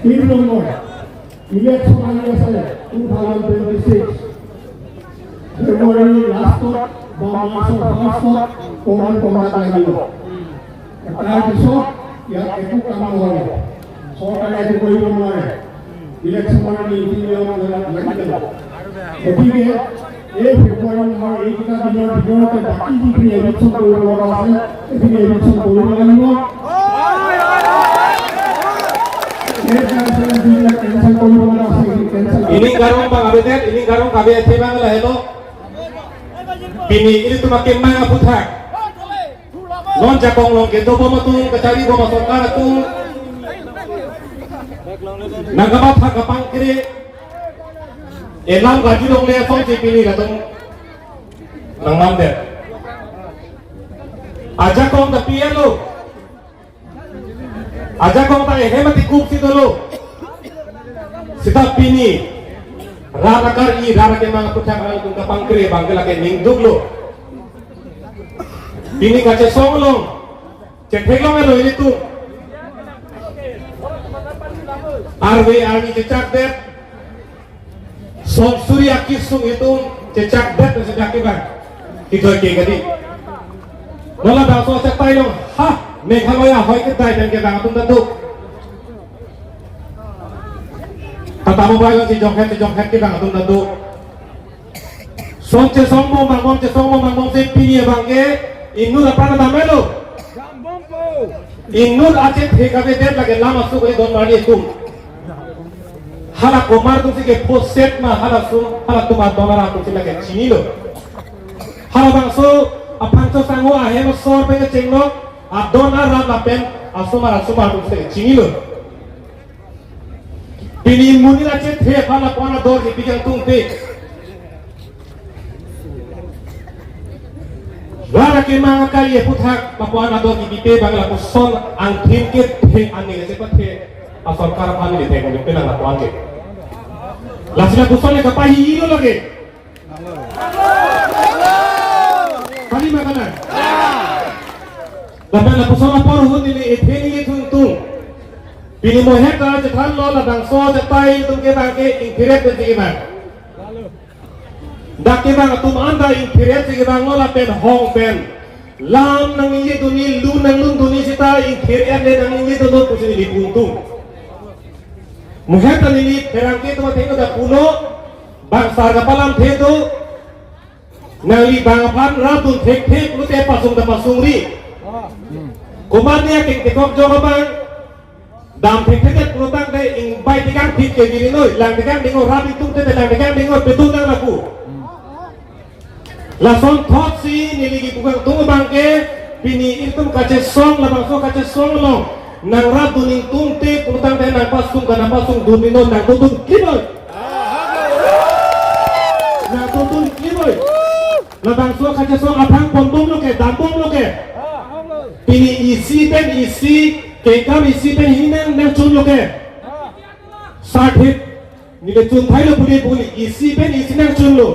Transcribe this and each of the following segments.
3 নম্বর ইলেকশন আহি আছে 2026 ফেব্ৰুৱাৰী লাষ্টত বা মাৰ্চৰ ফাৰ্ষ্টত প্ৰমাণ কৰাব লাগিব। তাৰপিছত ইয়াত একো কাম নহ'ব, চৰকাৰে একো কৰিব নোৱাৰে, ইলেকশ্যনৰ নীতি নিয়ম লাগি যাব। গতিকে এই ফেব্ৰুৱাৰী মাহৰ এইকেইটা দিনৰ ভিতৰতে বাকী যিখিনি ইলেকশ্যন কৰিব লগা আছে সেইখিনি ইলেকশ্যন কৰিব লাগিব। Ini garong bang abetet, ini garong kabe ete bang lah hello. Bini ini tu makin mana putar. Non jakong long gitu boma tu kecari boma sokar tu. Nagamat hak kapang kiri. Elam gaji long le song si bini datang. Nangam deh. Aja kong tapi ya lo. Aja kong tak hemat ikut si dulu. Sita pini rara kar I rara ke mang putak al tung kapang kiri bangke lake ningduk lo. Pini kace song lo. Cetek lo melo ini tu. Arwe armi cecak det. Song surya kisung itu cecak det sejak kiban. Kita kegadi. Nola bangso cetai lo. Ha, Meghalaya hoy kedai dan ke bang tung tentu. Tatamu bayo si jonghet kita ngatung tentu. Somce sombo mangom si pini bangke inur apa nama lo? Inur aceh hekabe det lagi lama su kali don mari tum. Halak komar tu si ke poset ma halak tu ma dolar tu si lagi cini lo. Halak bangso apang tu sangu ahem sor pe cenglo adon arab lapen asumar tu si lagi cini lo. Pini muni la chet he phala pona dor ke bijang tung te wala ke mga kali puthak papuana dor ki bite bangla ko son ang thin ke the ani ke pathe a sarkar pani le the ko pena la tuange lasina ko son le kapahi ilo lage pani magana dapat la ko son por hun ni ethe ni tung Pini mohe ka jethan lo la bang so jetai tum ke bang ke infiret ke bang dak ke bang tum anda infiret ke bang lo la pen hong pen lam nang ni duni lu nang lun duni sita infiret le nang ni do tu sini dipuntung mohe ka ni perang ke tu thengo da puno bang sar ka palam the do nali bang pan ra tun thek thek lu te pasung da pasung ri kumar ne ke kok jo bang dam thek thek protang dai ing bai tikang thik ke diri noi lang tikang dingo rabi tung te lang tikang dingo betul nang laku la son thot si niligi bukan tung bangke pini itu kace song la bangso kace song lo nang rab duning tung te protang dai nang pasung kana pasung dumino nang tutun kiboy nang tutun kiboy la bangso kace song apang pondong lo ke dampong lo ke pini isi ben isi Kekam isi pen hinan nang chun lo ke sarthit ni le chun thai lo puli isi pen isi nang chun lo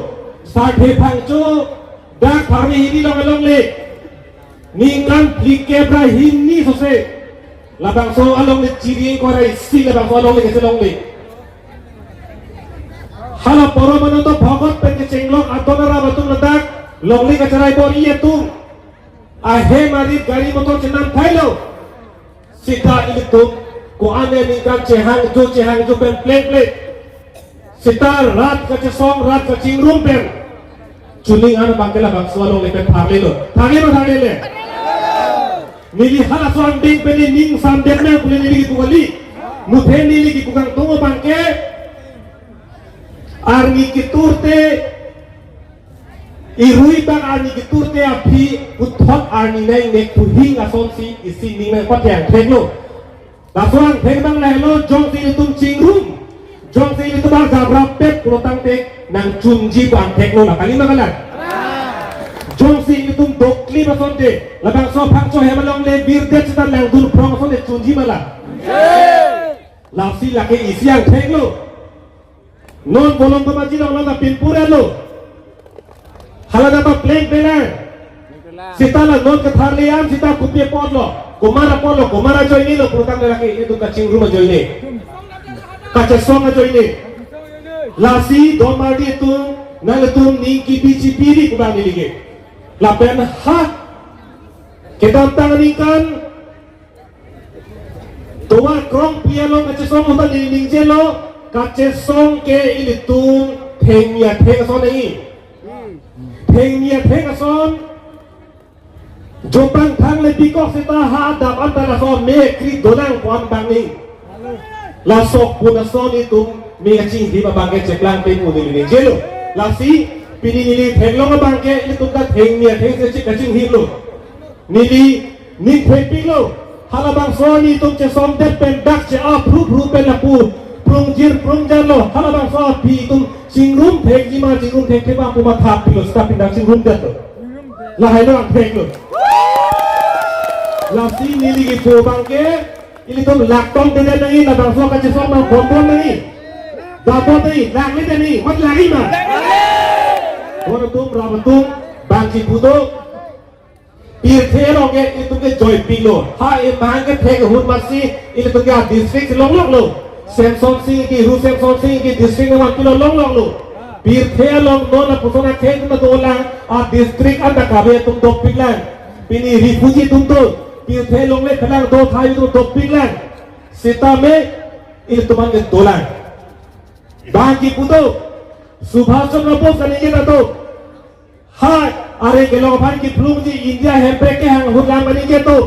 sarthit phang cho dak phang hi long le ningkan phlik ke bra hin ni so se labang so along le chiri ko rai si labang so along le ke long le hala poro mano to bhagat pen ke chenglong adonara batung ladak long le ka charai por ye tum ahe mari gari motor chenam thai lo Sita itu ko ane ningkan cehang jo pen plate sita rat ka song rat ka chingrum pen chuning an bangkela bang swalong le pen thale le nili hala song ding pen ning sam dek na puli nili ki tukali muthe nili ki tukang tungo bangke arni ki turte irui bang arni ki turte api uthot arni nai nek tu hing ason si isi ning na patyang theklo daswang thek bang lai lo jong si tum chingrum jong si itu bang jabrap pet protang tek nang chunji bang theklo la kali magalan jong si itu dokli bason de labang so phang so hemalong le bir det tan lang dun prong so de chunji mala la si la ke isi ang theklo non bolong to maji long la pinpura lo Halada pa plane pela sita la non ke tharlian sita kupie podlo kumara join lo protang laki itu kacing rumah join kaca song aja ini lasi domar di tu nang tu ningki bici piri kubang ni lagi lapen ha kita tanganikan tua krong pialo kaca song untuk ning jelo kaca song ke ini tu pengnya pengson ini pengnya pengson Jopang thang le pikok sita ha dap antara so me kri donang pon bang ni la sok puna so ni tum me ching di ba bangke cheklang pe mu ni jelo la si pini ni thenglong ba bangke ni tum ka theng ni theng se chik ching hi lo ni theng pi lo hala bang so ni tum che som det pen dak che a phru pen la pu prung jir prung jan lo hala bang so pi tum ching rum theng ji ma ching rum theng ke ba pu ma thap pi lo sta pin dak ching rum det lo la hai lo theng lo lasi nili ki po bangke ini tuh laktong tidak nangi labang so kaca so mang kompon nangi dapat nangi lak ni nangi mat lagi mah orang tuh berapa tuh bangki puto pirte loge itu ke joy pilo ha emang ke thek hut masi ini tuh ke district long lo Samsung sing ki ru Samsung sing ki district ng kilo long lo pirte long no na puso na thek na dolang a district anda kabe tum dok piglan pini refugee tum tuh Pilih long le kelang do thai itu doping lang sita me itu teman ke dolang bagi puto Subhas Chandra Bose kan ini tu hai are ke long pan ki plum ji India hempe ke hang hulam bani ke tu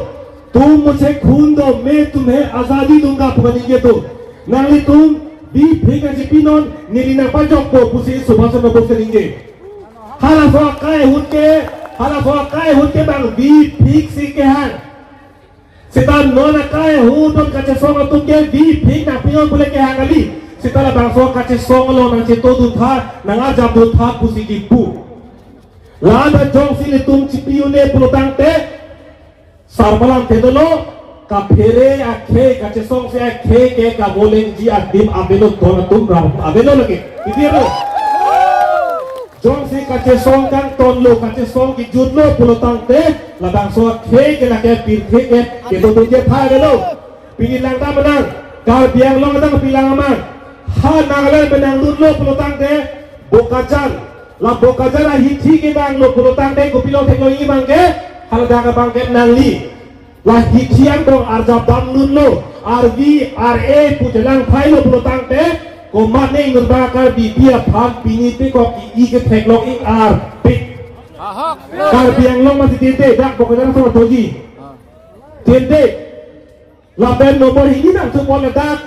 तुम मुझे खून दो मैं तुम्हें आजादी दूंगा पुगनी के तो नाली तुम भी फेंका जिपिनोन नीलिना पाजोक को पुसी Subhas Chandra Bose करेंगे हाला सो काय हुट के बांग भी ठीक सी के हang Setan nona kaya hudon kaca songa tungke di ping na pion boleh ke hangali setala bangso kaca songa lo nang ceto dutha nang aja dutha pusigi pu lada jong sini tum cipiune pulutang te sarbalam te dolo ka phere akhe kaca song se akhe ke ka boleng ji adim abelo dona tum ram abelo lagi itu jong si kaca song kang ton lo kaca song ki jut lo pulutang te labang so khe ke la ke pir khe ke to je pha de lo pinilang ta menang kar biang long ta pilang amang ha nagale menang lut lo pulutang te bokajan la bokajan a hithi ke bang lo pulutang te ko pilong thek lo i bang ke hal da ka bang ke nang li la hithian dong arja bam lut lo rv ra putelang phai lo pulutang te ko mat ne ngur ba kar bi bia phan pini pe ko i ke thek lo i ar pik kar biang long masih tente dak pokoknya sama toji tente laben nomor ini nang tu pon dak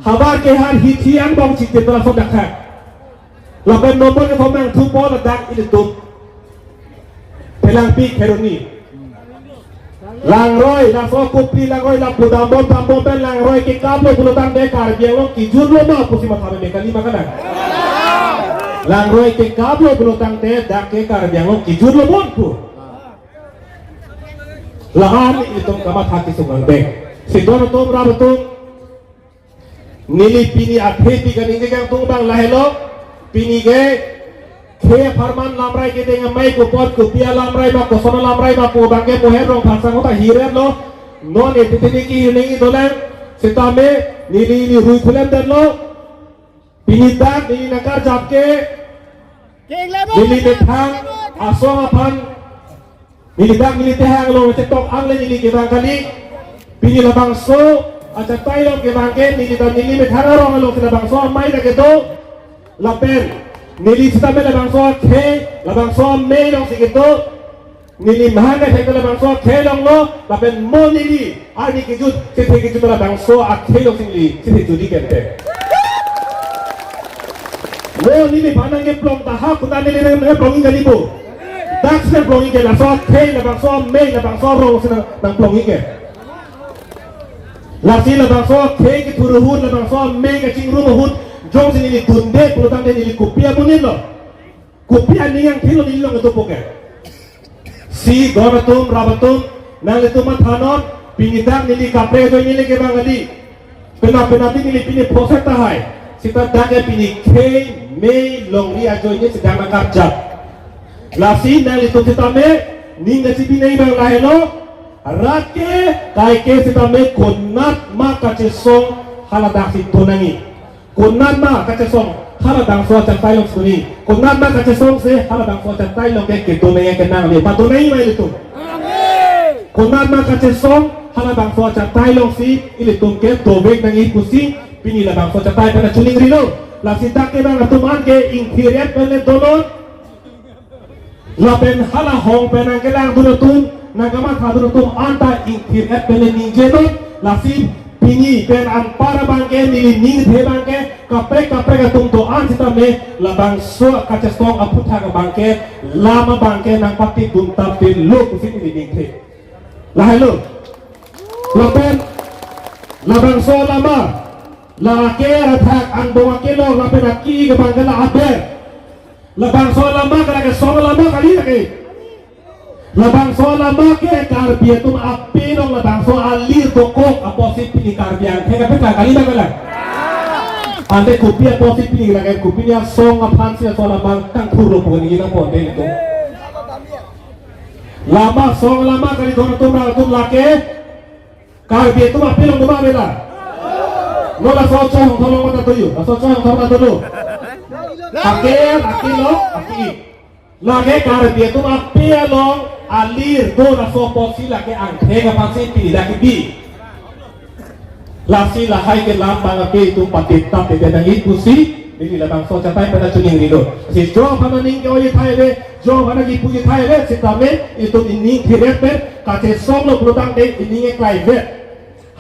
khabar ke har hithian bong chik telah so dak kha laben nomor ke phom nang tu pon dak ini tu pelang pi kheroni lang roi la so kupi lang roi la pudam bom pen lang roi ke kablo pulutang de kar biang long ki jur lo ma pusi ma thame kali makana lang roi ke kablo pulutang te dak ke kar biang long ki jur lo bon pu lahan itong kamat hati sungang de sidon tom rabatung nili pini athe pi ganing gang tung bang lahelo pini ge khe farman lamrai ke deng mai ko pot ko pia lamrai ma ko sono lamrai ma ko bangke moher rong phasang ta hiret lo non e titini ki nengi dolang sitame nili hui khulam dan lo pini dak nili nakar japke nili bethang asong aphan nili dak nili tehang lo cetok ang le nili ke bang kali pini labang so aja tayo ke bangke nili dan nili bethang rong lo ke labang so mai da ke do lapen nili sitame labang so khe labang so mei long sikito nili mahanga thek labang so khe long lo lapen mo nili ani ke jut ke jut labang so a khe long singli ke judi kente mo nili panang ke plong ta ha kuta nili ne plong ngali bo dak se plong ke la so khe labang so mei labang so rong sina nang plong ke la si labang so khe ke turuhut labang so mei ke chingru hut jong sini ni tunde pulutang de ni kupia bunin lo kupia ni yang thilo ni lo ngeto poke si goratum rabatum nang itu mathanon pingidak ni kapre jo ni ke bangali pena ni pini proses tahai sita dake pini ke me longri ajo ni sedang makarja lasi nang itu sita me ni ngasi pini bang lahelo rake kai ke sita me konat makache song haladak si tonangi kunan ma kace song haladang so chan tai long suni kunan ma kace song se haladang so chan tai long ke tonangi ke nang le pa tonangi mai itu kunan ma kace song haladang so chan tai long si ili tum ke tobek nangi pusi pini labang so chan tai pada chuning rino la si tak ke bang atuman ke ingkiriat pele dolon la pen hala hong penang ke lang dunutum nagama kadunutum anta ingkiriat pele ninjeto la si pini pen an para bangke ni ning the bangke kapre ka tum to an sita me la bang so kace song aputha ka bangke lama bangke nang pati dum tap te lo kusin ni ning the la hello la pen la bang so lama la ke athak an bawa ke lo la pen aki ka bangke la aber la bang so lama ka so lama kali ke labang so lama ke karbia tum api dong labang so alir dokok aposit pini karbian ke kapet kali dah kala ande kopi aposit pini lagi kopi ni song apan si so labang tang puro pun ini na pun deh itu lama song lama kali tum lake karbia tum api dong dua bela nola so cong tolong mata tuju so cong tolong mata tuju akhir aki lo aki lagi karbia tum api long alir do na so posi la ke ang thega pasi pi la ke bi la si la hai ke lam bang ke tu patit ta te na i pusi ni la bang so cha tai pada chuning ni do si jo phana ning ke oi thai le jo phana ki puji thai le si ta me itu ini khiret pe ka che song lo protang de ini nge klai ve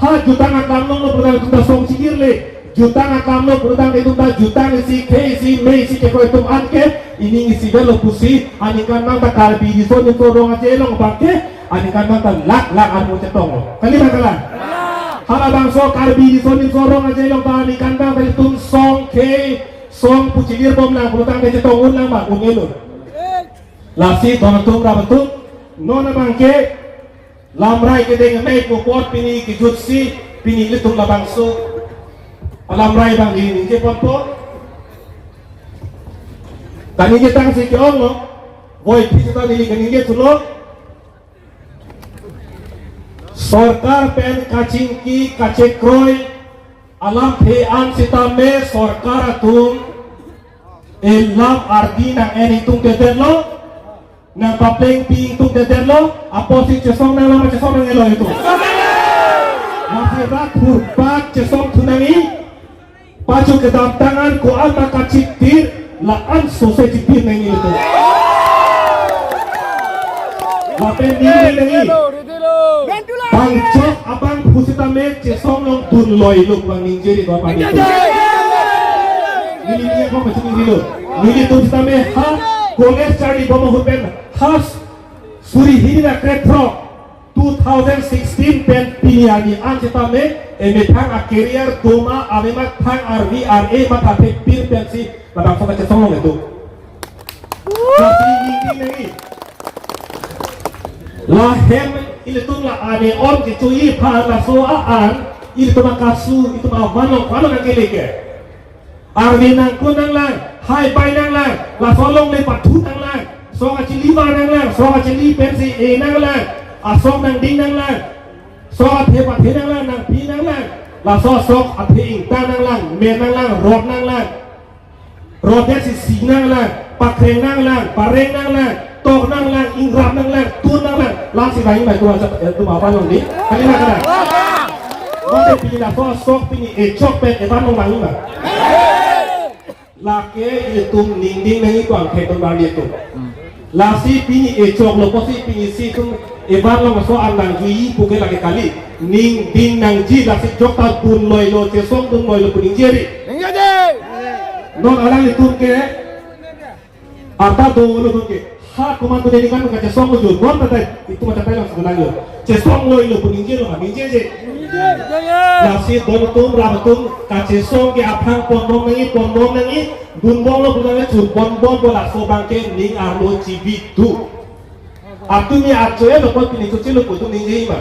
ha jutang akam lo protang tu ta song sikir le jutang akam lo protang de tu ta jutang si ke si me si ke ko tum an ke ini ngisi belo pusi anikan nang takal bi di so ni to rong aje long pakke anikan nang lak anu cetong kali bakalan hala bang so karbi di so ni so rong aje long pa anikan nang beli tum song ke song pucilir bom lang pulutang de cetong un lang ba ungelun lasi don tum ra betul nona bangke lamrai ke deng mai ko pot pini ki jutsi pini litum la bang so lamrai bang ini ke pot tani kita kasih ke Allah, boy kita nili keninge tulo, सरकार पेन काचिंकी काचेक्रोय alam thean sitame सरकार तुम elam ardi nang eni tung teterlo nang papleng pi tung teterlo aposi cesong nang lama cesong nang elo itu masih rakur pak cesong tunangi paju kedatangan ko alma kacitir laan society pin nang itu lapen ni Bangcok abang pusitame cesong nong tun loy lu bang ninjeri ko pa dito. Nili ko macam ni lu. Nili tu pusitame ha college study bomo hupen has suri hina kretro 2016 pen piniani an cetame emetang a career doma amemat thang RVRA mata pir pensi babang so cesong nong itu. Tapi ini lahem itu lah ane on kecui pa la so aan itu makasu itu ma manok nang keleke arwi nang kunang lang hai pai nang lang la so long le pathu nang lang so ka chili ba nang lang so ka chili pensi e nang lang asong nang ding nang lang so ka the pa the nang lang nang pi nang lang la so sok a the ing ta nang lang me nang lang rot nang lang rot ya si nang lang pakreng nang lang pareng nang lang tok nang lang ingrap nang lang tun nang lang lang si bayi mai tua tu ma pa long ni kali na kana mo te pi la so sok pi ni e chok pe e ba long lang ba la ke itu ning ding nang i kwang ke ton ba ni tu la si pi ni e chok lo po si pi ni si tum e ba long so an lang ji pu ke la ke kali ning ding nang ji la si chok ta tun loi lo che song tun loi lo pu ning jeri non alang itu ke apa do lo ke ha komando dari kan ka cesong lo jod bon tata itu macam tai lang sebenarnya cesong lo ilo puning je lo kami je nasi don tum ram tum ka cesong ke aphang pondong nangi bun bong lo pulang jud bon bola so bangke ning arlo cibi tu atu mi acoe lo pot pini kuci lo putu ning je ma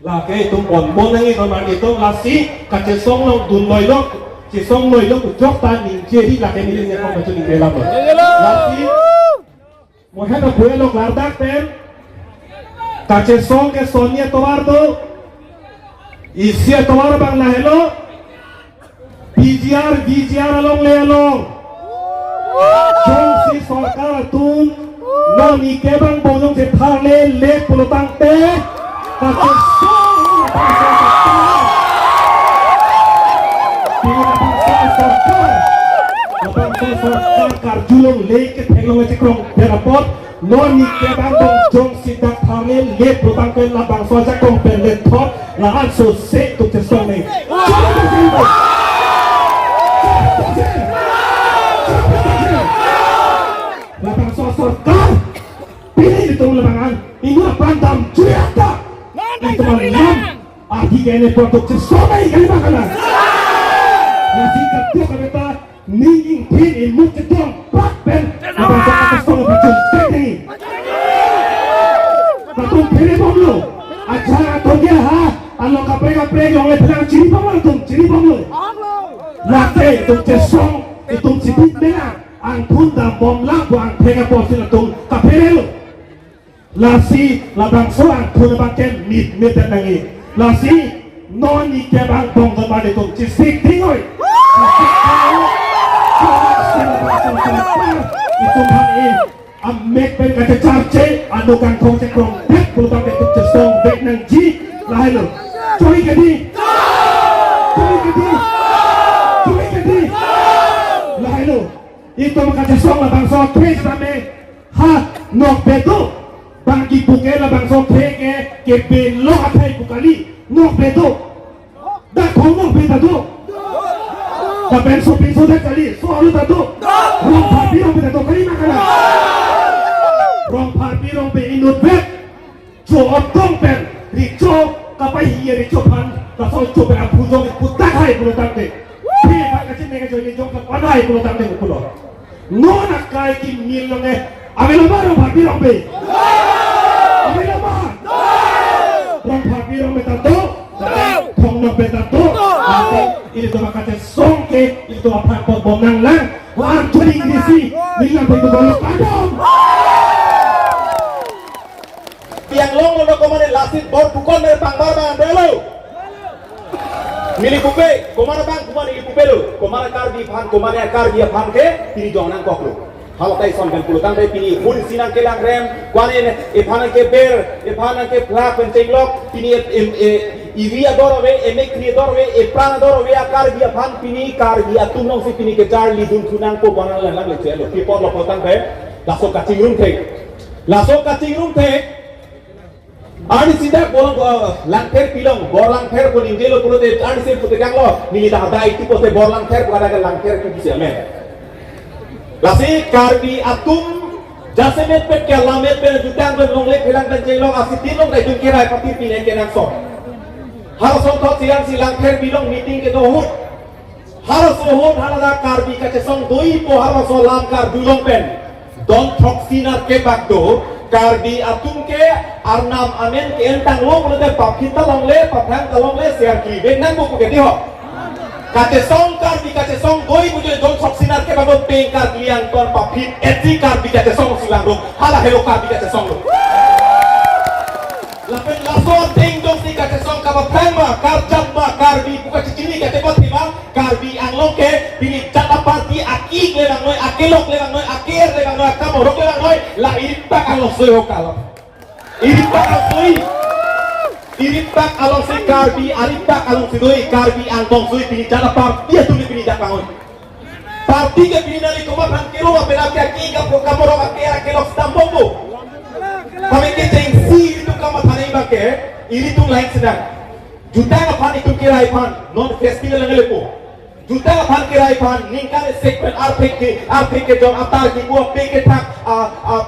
la ke tum bon nangi ko mandi to nasi ka cesong lo dun loi lo chỉ xong người nó cũng chót ta nhìn chia đi là cái này nha không phải cho mình về làm rồi làm gì một hết là quên lộc làm đắc tên cả trên xong cái son nha to bar to Isia tawar bang lahelo. BGR along le along. Jong si sarkar tun no ni ke bang bojong se thar le pulutang te. Kate song sarkar karjulong le ke thenglong le chikrong berapot no ni ke bang jong si dak thar le pulutang te la bang so ja kong pen le thot la an so se tu te song ne. Lapang sarkar pilih di tengah lapangan ini pandam cerita itu malam arti kene produk sesuai kali makanan masih ketua kata ninging pin ilmu cedong pakpen lapang sarkar sesuai bacun teknik patung pilih pomlo acara togia ha alo kapre yang lepelang ciri pomlo latte itu cesong itu cipit merah angkun dan bom lang buang pega posin tung kapelo lasi labang so angkun baken mit dan nangi lasi non ni ke bang bong dan bade tung cisik tingoi itu hari amek pen kata charce anu kangkong cekrong dek pulutan betuk cesong dek nang ji lahelo coi kedi lahelo itu makanya song lah bang so tres rame ha nok beto bagi buke lah bang so ke belok atai bukali nok beto dah kau nok beta tu tapi so pinso dah kali so alu tatu rong papi rong beta tu kali makanan rong papi rong be inut bet jo otong pen rico kapai hiya rico pan kasau jo be apujong putak hai pulau tante pak kacin mereka jo ini jong kepadai pulau tante pulau nona kai ki milonge avela baro bhabi rombe avela ba rom bhabi rombe tato thong no beta to ini to makate songke itu apa ko bomang lang wa jodi grisi nilang beto bolo padom tiang long lo komane lasit bor bukon mer pangbar bang belo Mili kupe, komana bang, komana ili kupe lo, komana kar di phan ke, pini jong nang koklo. Halo tay son ben pulutan tay pini hun sinang ke lang rem, kuane e phan ke ber, e phan ke plak penteng lok, pini ivia dorove, emek kri dorove, e prana dorove kar di phan pini kar di tunong si pini ke jar li dun tunang ko bangal lang le chelo, pipot lo pulutan tay, laso kacing rum te. Ani sida bolong langter pilong borlang ter pun injelo pulo te ani se putte ganglo ni ta ada itu pote borlang ter pada ke langter ke bisa men lasi karbi atum jasemet pet ke lamet pe jutang ben longle khilang ben jelo asi tilong dai jun kira pati pine ke nang so har som thot silang ter pilong meeting ke to hut har so hut halada karbi ka che song doi po har so lam kar dulong pen don toxinar ke bakdo karbi atum ke arnam amen ke entang long le papita long le pathang kalong le siar ki ben nan buku ke diho kate song karbi kate song doi muje don toxinar ke bagot peng kar kliang ton papit eti karbi kate song silang ro hala helo karbi kate song ro lapen laso ting dong si kate song ka pathang karbi buka cicini kate patima karbi anglong ke bini jata parti akik le noi akelok le noi aker le noi akamorok le noi la iripak along soi hokalo iripak along si karbi aripak along si doi karbi angtong soi bini jata parti tu ni bini jata ngoi parti ke bini nali koma bang kiro apela ke akik kamorok aker akelok stambombo kami ke ceng si itu kama thane bake iri tu lain sedang juta ngapan itu kirai pan non festival ngelepo juta ngapan kirai pan ningkale segmen artik ke jong atar ki buah peke tak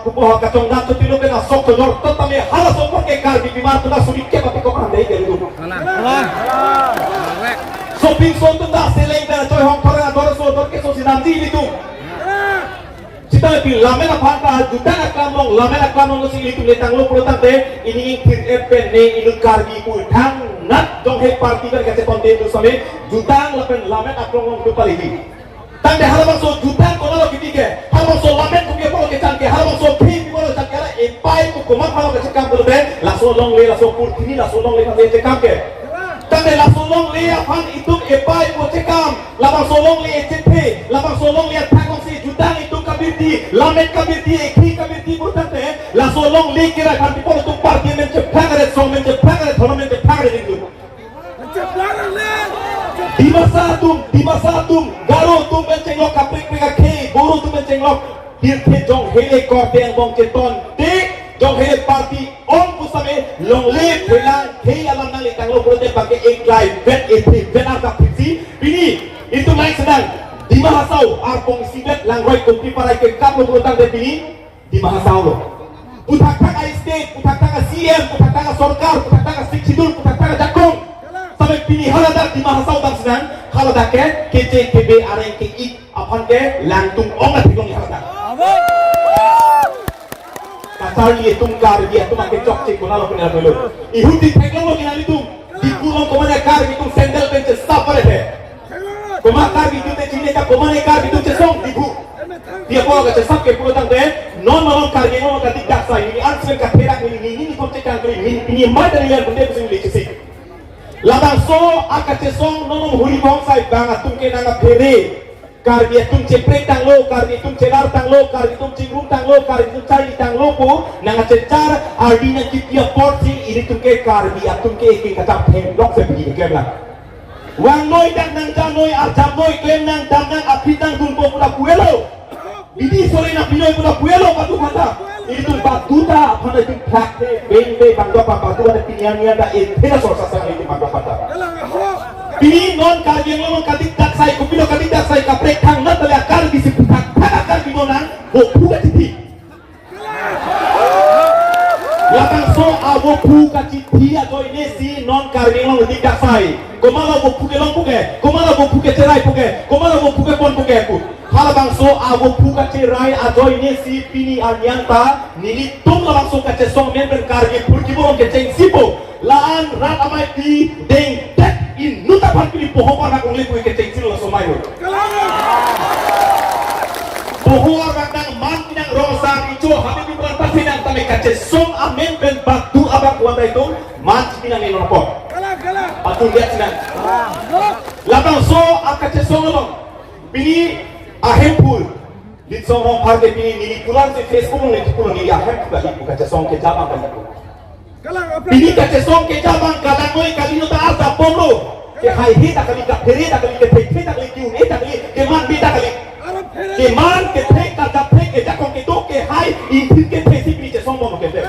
buah kacong dan tutilo ke nasok to jor tetame hala sopor ke karbi bimar tu nasuri ke papi ko pandai ke itu shopping son tu dah seleng dah coy hong kora dor so dor ke so sinam di itu Cita lebih lamela panta juta aklamong lo sing itu letang lo pulutan te ini ingin epen ne inut karbi ku thang nat dong he parti ber kate konten tu same juta lepen lamet aklamong tu palihi tang de halaman so juta kono lo kiti ke halaman so lamet ku ke polo ke chan ke halaman so phi polo chan ke e pai ku kuma palo ke cekam tu be laso long le laso pur kini laso long le ke cekam ke tang de le aphan itum epai pocekam labang solong le ecete labang solong le thakong si jutang itum kabirti lamet kabirti ekhi kabirti burtante la solong le kira kan people tum parliament che phagare songmen che phagare tholomen che phagare dindu di masa tum garo tum bencenglok kaprik pika ke boro tum bencenglok hirte jong hele kordeng bong ceton de jong hele parti on pusame long le phelang ke alam nang letang lo prote pakai eklai vet eti vet arka pisi bini itu naik sedang di mahasau arpong sibet langroi kopi parai ke kap lo protang de bini di mahasau lo putak-tak state putak-tak CM putak-tak sorkar putak-tak siksidul putak-tak jakong sampai bini haladak di mahasau dan sedang haladak ke KJKB areng ke ik apan ke lantung ongat hidung haladak kasar ni tungkar dia tu makin cok cik guna lo kena dulu ihuti teknologi nali tu di kulong komane kar itu sandal pence stop pada he komakar itu te cine ka komane kar itu cesong dibu dia bawa ke cesap ke pulau tang de non kar ni non kati daksa ini answer ka terak ini kau cekang kali ini mada ni yang benda mesti dicisi labang so aka cesong non huri bongsai banga tungke nanga pere kar dia tum ceprek tang lo kar dia tum celar tang lo kar dia tum cingrum tang lo kar dia tum cari tang lo po nanga cecar ardinya kitia porsi ini tum ke kar dia tum ke iking kacap hendok sebiji klem lang wang noi dak nang janoi arjam noi klem nang dam nang api tang tumpo puda puelo bidi sore na pinoi puda puelo patu kata ini tum batuta pada tum plakte bende bangdo pa batu ada pinian da ethena sorsa sang ini bangdo pata bini non karbiang lo kadik dak sai kupilo kadik dak sai kaprek thang na tale akar bisi putak thakar bino nang bo puga titi lakang so abo puga titi ago inesi non karbiang lo kadik dak sai komala bo puge long puge komala bo puge cerai puge komala bo puge pon puge ku halabang so abo puga cerai ago inesi pini anyanta nili tum labang so kace song member karbi purki bo ke ceng sipo laan rat amai di deng in nuta pilih poho para kong lipu ke cengsil lo somai lo poho orang nang man nang rosa ijo habi beranta sinang tame kace song amen ben batu abang kuanda itu man sinang ni nopot batu lihat sinang labang so akace song lo bini ahempul di song harga bini ni pulang si Facebook ni pulang ni ahem juga lipu kace song ke jabang kan lipu bini kace song ke jabang kadang noi kali no ta asa pomro ke hai hi ta kali ka pheri ta kali ke thei ta kali kiu ni ta kali ke man bi ta kali ke man ke thei ka ta thei ke jakong ke to ke hai i thik ke thei si bi che song bom ke de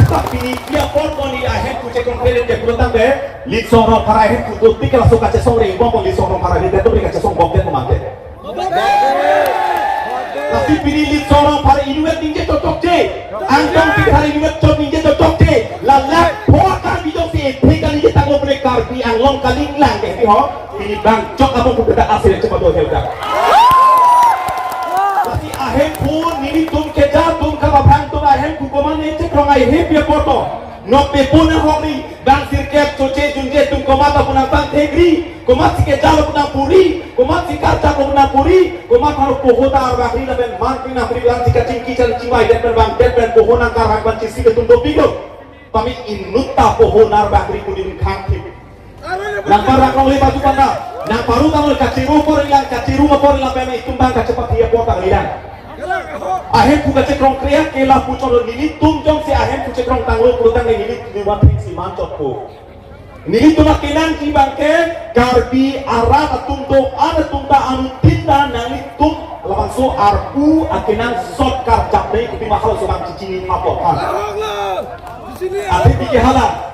ta bini dia pon ni a he ku che kong pheri ke protang de lit song ro para he ku to tik la so ka che song re bom lit song ro para ni de to ka che song bom ke ko man ke tapi bini lit song ro para inuet tingge to tok je angkong ti hari inuet to tingge to tok je la la poakan bi dong si kali kita mau beli karbi anglong kaling lang deh ho ini bang cok apa pun beda asli cepat tuh hebat tapi ahem pun ini tum kejar tum kababang tum ahem kukoman ini cek orang ahem dia foto nope pun hori bang sirket coce junje tum komata pun abang tegri komat si kejar pun puri komat si kaca pun puri komat harus pohota arbakri na ben mangki na puri bang si kacing kican ciwai dan bang dan pohona karang ban cisi ketum topigo kami inuta pohonar bakri kuning kaki. Nang parang kau lihat baju panda, nang paru kamu kaciru por ilang kaciru por ilang peme itumbang kacepat dia potang lilang. Ahem buka cekrong kriak kelah pucor nili tum jong si ahem pucor cekrong tanglo pulutang nili lima si mancot po. Nili tumak kinang bangke karbi arat atum do ada tumta anu tinda nali tum langsung arpu akinang sot karjap deh kupi mahal sebab cicing mapokan. Ati pikir halang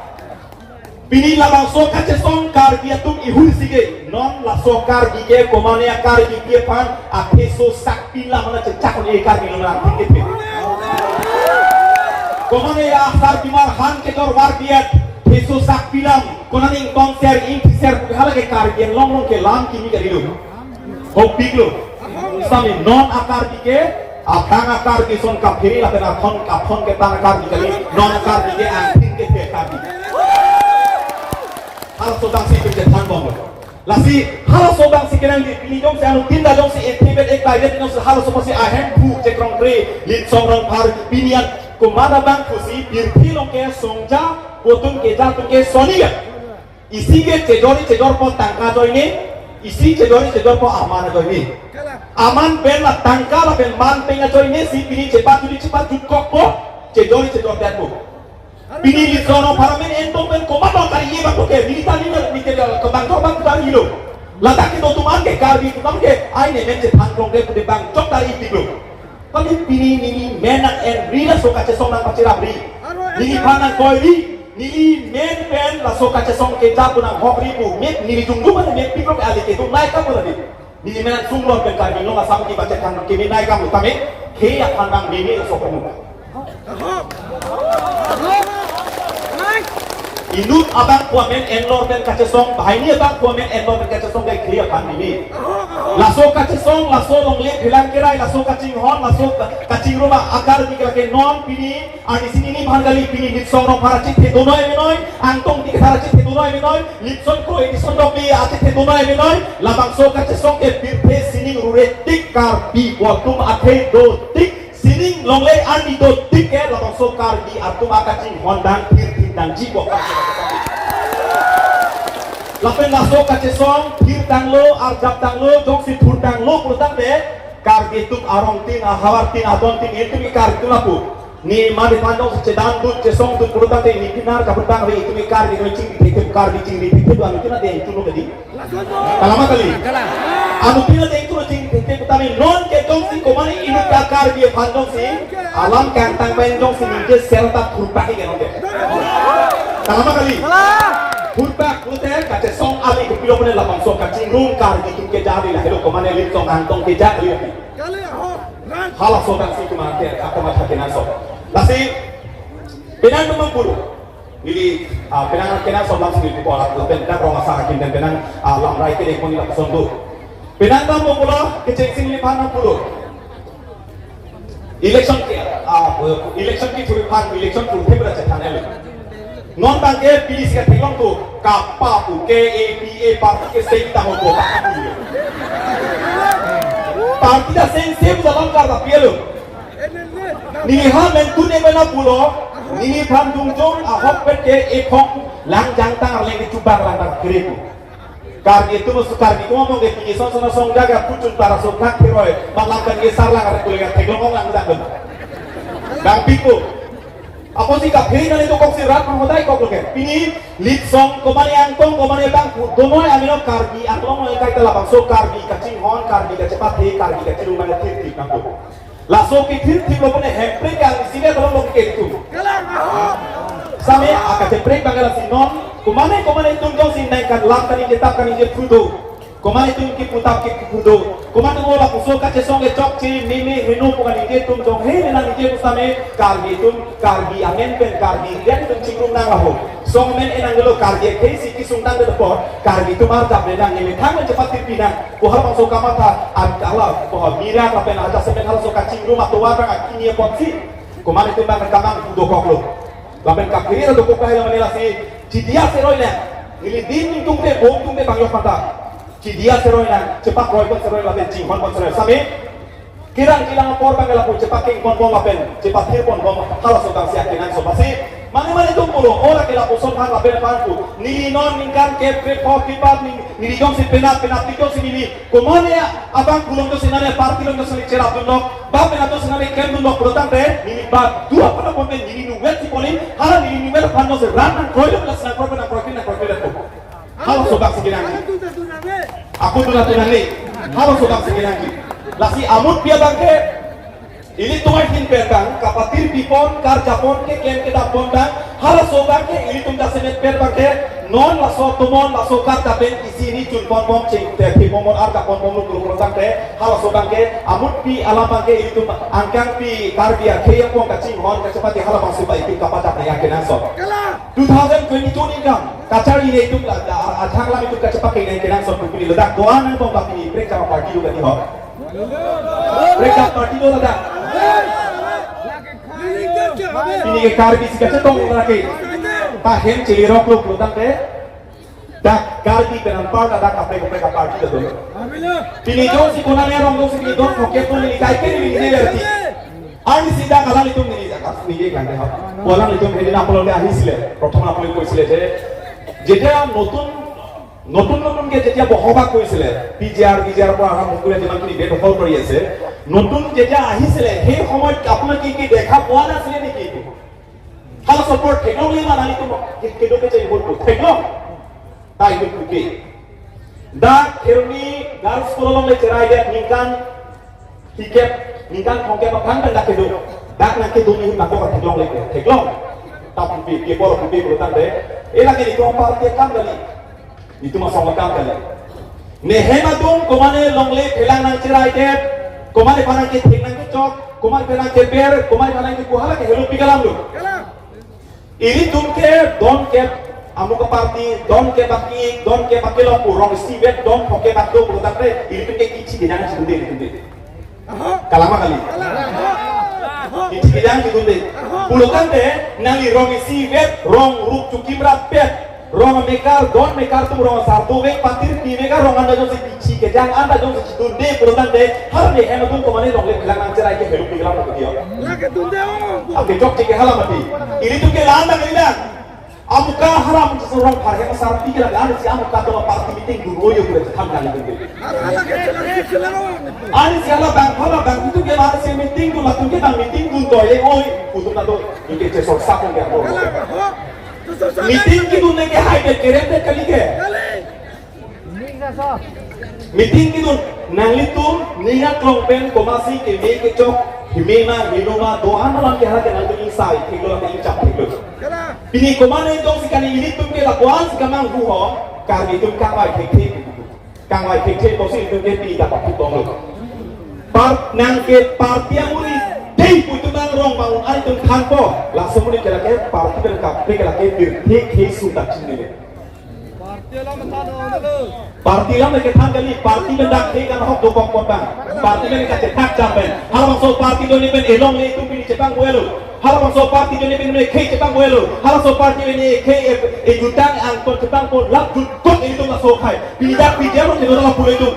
bini labang sokar cesong kar dia tum ihul sige non la sokar dige komane akar dige pan apeso sakti la mana cecak ni kar ni mana tikit komane ya asar bimar han ke tor war dia peso sakti lam konaning konser in konser hala ke kar dia long ke lam kimi ke dilu hopik lo sami non akar dige apang akar di son kapiri la pena kon ke tan akar dige non akar dige anting ke akar dige hal sobang si kerja tanbong lasi hal sobang si kenang di jong si anu tinda jong si etibet ek lai jong si hal sobang si ahem bu cekrong kre lit songrong par binian kumada bang kusi birthi long ke songja kotun ke ja tun ke soniga isi ke cejor po tangka joy ni isi cejor po aman joy ni aman ben la tangka la ben man penga joy ni si pini cepat jutkok po cejor dan po pini lisono paramen entong ben komado kari ye bang ke milita ni ke bang kari lo lata ke tuman ke karbi tuman ke ai ne men je thangkrong ke pude bang chok dari ipiglo tapi pini menak en rila soka cesong nang pacirabri nini panang koiri nini men pen la soka cesong ke japu nang hokri bu met nini junglu mana met piglo ke alike tu naik kamu lagi nini menak sunglon ben karbi lo ngasam ki baca kan kimi naik kamu tapi ke ya pandang nini soka mu Inut abang kuamen enlor ben kacesong bahini abang kuamen enlor ben kacesong kai kriya pandemi laso kacesong laso longle bilang kirai laso kacing hon laso kacing rumah agar dikira ke non pini ani sini ni banggali pini litsong no paracit he dono emenoi angtong dikira paracit he dono emenoi litson ko edison dobi ate he dono emenoi labang so kacesong ke birpe sini ruretik karbi waktum ate do tik sini longle ani do tik ke labang so karbi atum akacing hondang dan jiwa lapen laso kacesong phir tanglo arjab tanglo jong si thur tanglo purutang de kargi tum arong tin ahawar tin adon tin itu mi kargi lapu ni mari pandong cedan tu cesong tu purutang de ni kinar kaputang re itu mi kargi no cing itu kargi cing di itu anu kina de itu lo gadi kalama kali anu kina de itu cing itu tami non ke jong si komani ini kargi pandong si alam kantang pen jong si ni serta thur pakai ke no de kalama kali Hurpak luter kace song ali ke pilo pun lapang song kacing room kar di ke jadi lah hello komane lim song antong ke jadi kali hala so kan si kumate apa mata kenan so lasi penang mempuru ini penang kenan so langsung di pola luter dan rong asa hakim dan penang lam rai ke ekoni la sondu penang mempuru kecing sing lipan mempuru election ki thuri pan election thuri thebra chatane non bangke pilih sikat pelong tu kapa tu KAPA parti ke sehingga mau buat parti dah sensitif dalam karena pialo ni ha mentu ne mana pulo ni Bandung jong ahok ke ekong lang jangtang lagi cubar lang keribu karena itu masuk karena itu ngomong ke pilih song song jaga pucun para sokak heroi malangkan gesar lang ada kuliah teglong lang dah bang piku apa sih kaphein itu kok si rat menghodai kok loke pini lit song komane angkong komane bang dono amino karbi angkong mo kai tela bang so karbi kacing hon karbi ka cepat he karbi ka cilu mana tir kampo laso ki tir lo pone hempre yang sini kalau lo ke itu same aka cepre bangala sinon komane tunjong sin naik kan lam kan tetap kan je frudo komane tum ki putap ki frudo komane mo la puso ka cesong ke chok chi mimi henu pukan ike tum jong he na ike usame karbi tum karbi amen pen karbi dan tum cingrum nang laho song men enang lo karbi ke si ki sung nang de po karbi tum ar jab nang ni thang cepat tipinang ko har bang so kamata ala ko mira ka pen aja semen hal so ka cingrum atwa ka kini potsi komane tum bang kamang do koklo lapen ka kiri do kokla yang menela si cidia seroina ili din tum be bom tum be bang yo pata Cidia seroina cepat roy pun seroy lapen cing pon seroy sami kirang por bang lapu cepat king pon lapen cepat hir pon kalau sokang siak kenan so pasti mana itu pulo ora ke lapu son lapen panku ni non ningkan ke poki pat ni jong si penat tijo si ni komone abang gulong to sinane parti long to sini cerap dundok ba penato sinane kem dundok protang te ni ba dua pada pon ni nuwet si polin hala ni nuwet pano se ran koy lo plus na prokin na halo sobat sekirangi aku tuh nanti halo sobat sekirangi lasi amut pia bangke ini tuai hin petang kapatir pipon kar japon ke kem kita bondang halo sobat ke ini tum dasenet per bangke non laso tumon laso kar tapen isi ini cun pon cing te pipon arka pon lu guru tangke halo sobat ke amut pi alam bangke ini tum angkang pi kar biar ke yang pon kacing hon kecepati halo bang subai pi kapata ya kenaso 2022 ni kan kacar ini itu atang lam itu kecepat ke kenan so pilih ledak doan nang pon ini mereka parti juga di hok mereka parti do ledak ini ke karbi sikate tong lagi tahen cilirok lu prutang te dak karbi penampar dak kapre mereka parti itu ini jo si kunane rong si don oke pun ini kai ke ini berarti Ani sida kalang litum ni jaga ni kan deh. Kalang litum ini napolong dia ahisile. Pertama napolong koisile je. Jeda নতুন কে যেতিয়া বহবাস কৰিছিলে পিজিআৰ পৰা আৰম্ভ কৰি যিমানখিনি বেদ দখল কৰি আছে নতুন যেতিয়া আহিছিলে সেই সময়ত আপোনাৰ কি দেখা পোৱা নাছিলে নেকি হাল সপোৰ্ট টেকনলজি মানালি তো কেডকে চাই বহুত টেকনল তাই তো কি দা কেৰনি গাৰ্লছ স্কুললৈ লৈ চেৰাই দিয়া নিকান খংকে পাখান দা কেডো দাক নাকে দুনি মাকো টেকনল লৈ টেকনল তাপন কি বড় কুপি বলতান দে এলাকে নিকো পার্কে কাম গালি itu masalah kali. Nehemadum komane longle pelang nang cerai dep, komane panang ke ting nang ke cok, komane pelang ke ber, komane panang ke kuhala ke helu pigalam lu. Ini tumke don ke amu ke parti, don ke baki lopu, rong sibet don poke bakdo bulutakre, ini tumke kici di jangan segunde ini tumke. Kalama kali. Kici di jangan segunde. Bulutan deh, nali rong sibet, rong rup cukimrat pet. Rong mekar tu rong sardu vek patir ti mekar rong anda jom se pichi ke jang anda jom se chidunde purutan de har ne hem tu komane rong le khilang nang cerai ke helu pigalam ko dia lage dunde o ake jok ke hala mati ini tu ke landa kelina amuka haram tu rong par he sar pi ke landa si amuka to party meeting du royo ko tham kali dunde ani si ala bang tu ke landa se meeting du matun ke bang meeting du to ye oi utun na to ke che sor sa ko ke meeting की दुनिया के हाई पे केरे पे कली के मीटिंग की दुन नंगली तुम निया क्लोंपेन कोमासी के मे के चोक हिमेमा हिनोमा दोहान मालम के हरा के नंगली इंसाई ठेगलो के इंचाप ठेगलो पिनी कोमाने दong सिकानी ini तुम के lakuan sikamang buho kami तुम kangwai ठेक तो सी तुम के pi dapat tutong lo par nang ke partia muri Hei, putu bang rong bangun ari tung kanpo, langsung muni kira ke parti berkap, kira ke birthik hei sudah cindi. Parti lah mereka tanggali, parti mendak hei kan hok dopok potang, parti mereka cetak jamben. Hal maksud parti doni ben elong le itu pilih cepang buelu. Hal maksud parti doni ben mereka hei cepang buelu. Hal maksud parti ini hei jutang angkot cepang pun lap jutkot itu masuk hai. Pilih dak pilih dia mesti dalam pulau itu.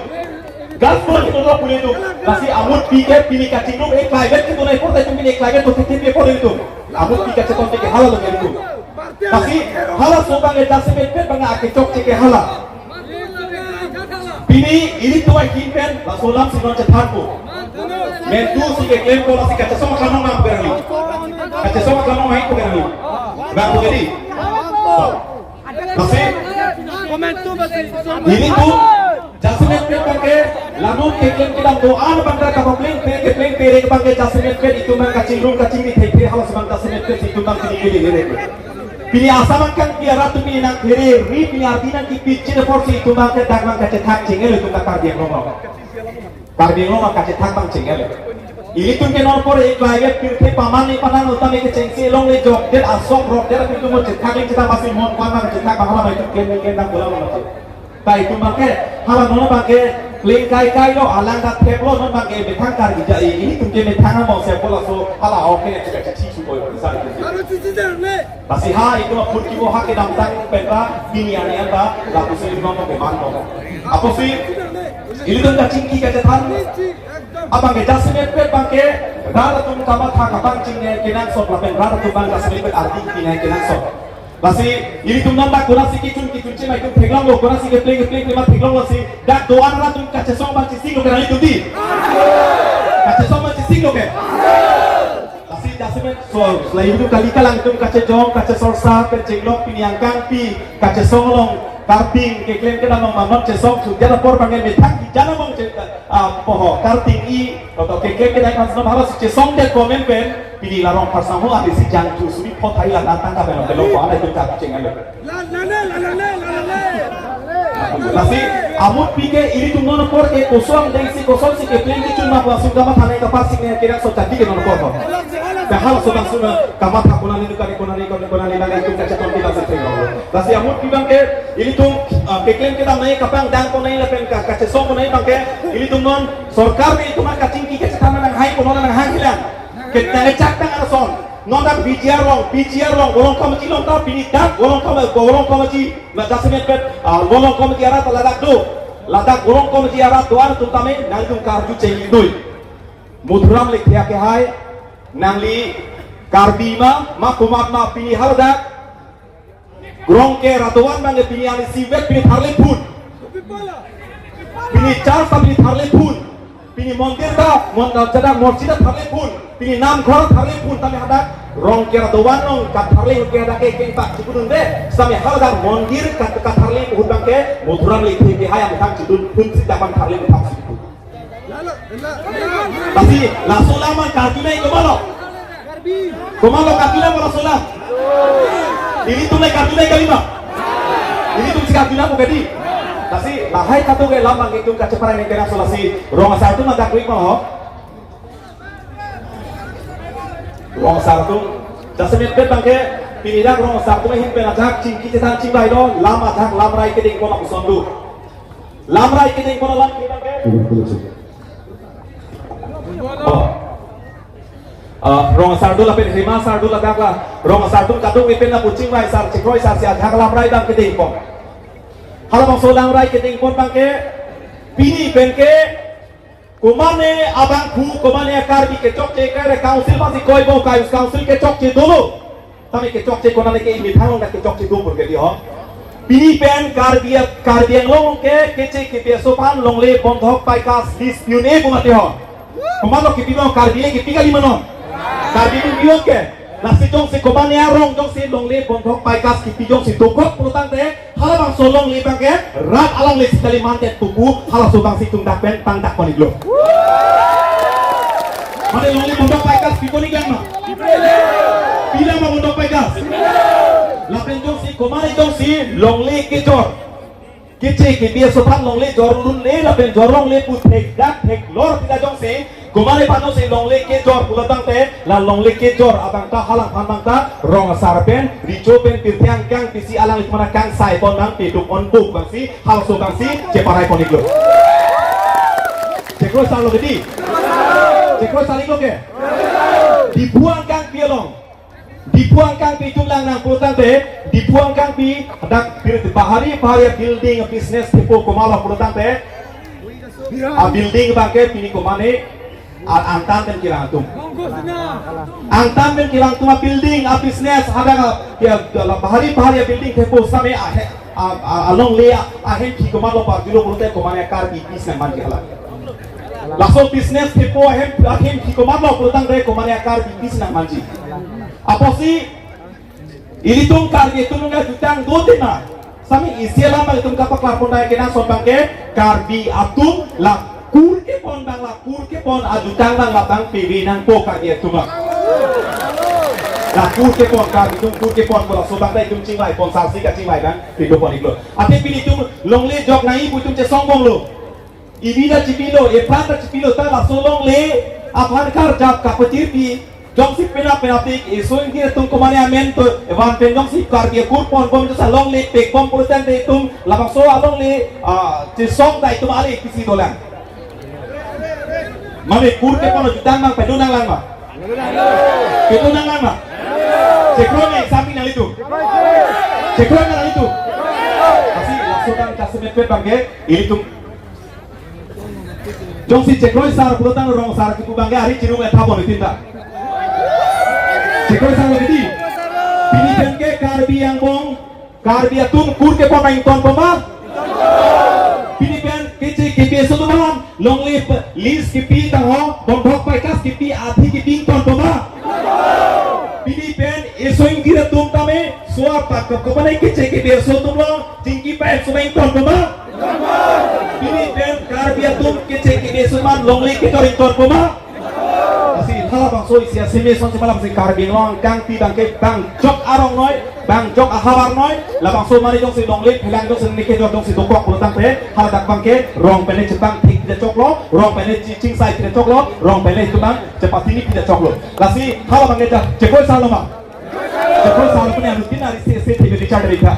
Gas pun itu adalah punya itu. Nasi amut pikir pilih kacing lu, climate itu naik pun, tapi pilih climate tu tiap pun itu. Amut pikir ceton cek halal dengan itu. Tapi halal sobang itu sebab bangga akicok cek halal. Pilih ini tu ay kimpen, lasolam si non cetan pun. Mentu si keklaim ko nasi kacang sama kamu nak berani. Kacang sama kamu main ko berani. Bang tu jadi. Nasi. Ini tu. Jasmine pet pakai lalu keklaim kita doa bangga kapapling pere pakai jasmine pet itu bang kacing ni teh hawas bang jasmine pet itu bang pilih gini. Pilih asaman kan biar tu pilih nak kiri pilih artinya di pitch porsi itu bang kedak bang kacang thak cengel itu bang kardiang lomba kacang thak bang cengel. Ini tu ke nomor ek lagi pilih paman ni panan utama ke cengsi long le jok dia asok rock dia itu mau thak ni kita masih mau paman kacang thak bang apa itu keklaim nak bola macam. Tai itu pakai hal nono pakai link kai lo alang kat table non pakai betang kar gija ini tu ke betang mau saya pola so hala oke juga cici supoi bisa itu masih ha itu pun kibo ha ke damtang peta ini ane apa laku sih nono beman nono apa sih ini tu cacing ki kacatan apa ke jasmine pet pakai rara tu kamat ha kapang cingnya kenan so lapen rara tu bang jasmine pet arti kina kenan so Basi ini tu nampak kurang sikit cuma itu teglang lo kurang sikit play lima teglang lo sih dak doan lah tu kaca song baca sing lo kena itu di kaca song baca sing lo ke basi jasmine so selain itu kali kalang itu kaca jong kaca sorsa penceglok piniangkang pi kaca song long karting keklaim kita mau mamam cesong sudah lapor panggil betang di jalan mau poho karting i atau keklaim kita kan semua harus cesong dek komen pen pilih larong pasangan ada si jangcu suri pot hai lah datang ke belok ada itu tak cengal Tapi amut pikir ini tu nono por ke kosong si keklaim itu cuma langsung kamat hanai kapal sing kira so jadi ke nono por Kahal so langsung kamat hakunan itu konani lagi itu kaceton kita setengah. Tapi amut bilang ke ini tu keklaim kita naik kapang dang konai lepen kace song konai bangke ini tu non sorkar itu mah kacing kike setana nang hai kono nang hang hilang. Kita ecak tang arason. Nondak bijiar rong bolong kamati long ta pinitak bolong kamati jasmine pet bolong kamati arat ladak bolong kamati arat doan tu tame nang tung karju cengin dui mudram le kia ke hai nangli karbi ma kumat ma pini haldak grong ke ratuan bang pini ali sivet pini tharle pun pini char pini tharle pun pini mondir da jada masjid tharle pun pini nam khor tharle pun tami hadak rong ke ratuan nong kat tharle ke hadak ke tak cukudun de sami haldak mondir kat tharle pun bang ke mudhuran li thi hayam thang cukudun pun sida bang tharle thang situ tapi langsung lama kartuna Kumalo kartuna mo rasulah. Ini tuh naik kartuna kalima. Ini tuh si kartuna mo gadi. Kasi lahay kato kay lamang itong kaceparan ng kena solasi. Rong satu magkakuik mo. Rong satu. Jasemit bet bangke pinidak rong satu may himpe na jak cing kicitan cing bay do lama jak lamray keding ko na kusondu. Lamray keding ko na lang bangke. Rong sardul apin rima sardul agakla rong sardul kadung ipin na pucing rai sar cikroi sar si adhak lamrai bang keding pon halamang so lamrai keding pon bang ke pini benke kumane abang ku kumane akar bi ke chok che kare council bang si koi bo kai council ke chok che dulu tami ke chok che konane ke imi thang na ke chok che dulu ke di ho pini pen kar biang long ke che ke besopan long le bondhok pai kas list yune bumate ho kumano ke pino kar biang ke piga limano Karbi itu biong ke, nasi jong si koban ya rong jong si long le bondok paikas kipi jong si tukok pulutang teh, halang solong le bang ke, rat alang le sekali mantet tuku, halang subang si tungdak pen tangdak paniglo. Mana long le bondok paikas kipi ni gang ma? Bila ma bondok paikas? Lapen jong si koban jong si long le kejor, kece kipi sopan long le jorun le lapen jorong le putek dak tek lor tidak jong si. Kumare pano si long le ke jor pulatang te la long le ke jor abang ta halang pandang ta rong sarpen rico pen pirtiang kang pisi alang ikmana kang sai pon nang piduk on buk bang si hal so bang si ceparai poniklo cekro salo gedi cekro saliko ke dibuang kang pielong dibuang kang pi jumlang nang pulatang te dibuang kang pi dak bahari building business tipu kumala pulatang te a building bangke pini kumane Antam dan kilang tum. Antam dan kilang tum building a business ada ya bahari building tepo same along le ahen ki komalo par dilo bolte komane kar bi business man kala. Langsung business tepo ahen ki komalo boltang re komane kar bi business man ji. Apa sih ini tum kar ge tum nga jutang do tina. Sami isiala ma tum kapak lapon dai kena so bangke kar bi atum la kur ke pon adutang bang lapang pibi nang po kaki tu bang. Lah kur ke pon kaki tu kur ke pon bola sobang dai tum cing lai pon salsi ka cing lai bang pido pon iklo. Ate pini tum long le jok nai bu tum ce songbong lo. Ibida cipilo e planta cipilo ta la solong le aphan kar jap ka pecir pi jong si pena pik e soing dia tum komane amen to evan pen jong si kar dia kur pon pon sa long le pek pon pulutan dai tum lapang so along le ce song dai tum ali kisi dolang. Mami kur ke pono jutang bang pedunang lang ma. Pedunang lang ma. Cekro nih samping nang itu. Cekro nang itu. Kasih langsung kan kasih mepet bang ke ini tuh. Jong si cekro sar pulutan rong sar kipu bang ke hari cirung etapon itu tinta. Cekro sar lagi di. Pini bengke karbi yang bong karbi atun kur ke pono yang ton poma. Pini ben kece kipi seluruhan long lip lis kipi taho bondok paikas kipi ati kipi ton poma pini ben esoing kira tum tame suap pak kepanai kece kipi eso tum lo tingki pa esoing ton poma pini ben karbia tum kece kipi eso man long lip kitoring ton poma asi hala bang so isia seme son semalam si karbi long kang ti bang ke bang jok arong noi bang jok ahabar noi labang so mari jong si long lip hilang jong si nike jong si dokok pulutang pe hal dak bang ke rong pene cepang tik tidak coklo rong pene cicing sai tidak coklo rong pene itu bang cepat ini tidak coklo lasi hal bang ke cekoi salo ma cekoi salo punya harus hari se tidak dicari ka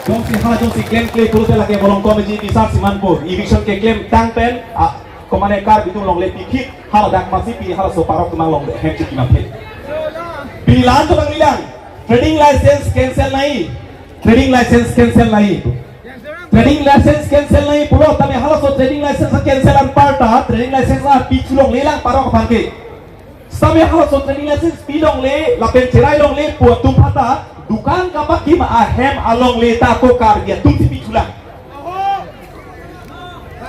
jong si hal jong si claim pulutan lagi bolong komedi bisa si manpur eviction ke claim tang pen komane kar bitung long le pikit hal dak masih pi hal so parok tumang long hem ciki mampet pilihan tu bang bilang trading license cancel nahi trading license cancel nahi trading license cancel nahi pulo tame hal so trading license cancel an part phata training license a pi chulong le lang parok phan ke sabe hawa so training license pi long le la pen cherai long le pu tum phata dukan ka pa kim a hem along le ta ko kar dia tum si pi chulang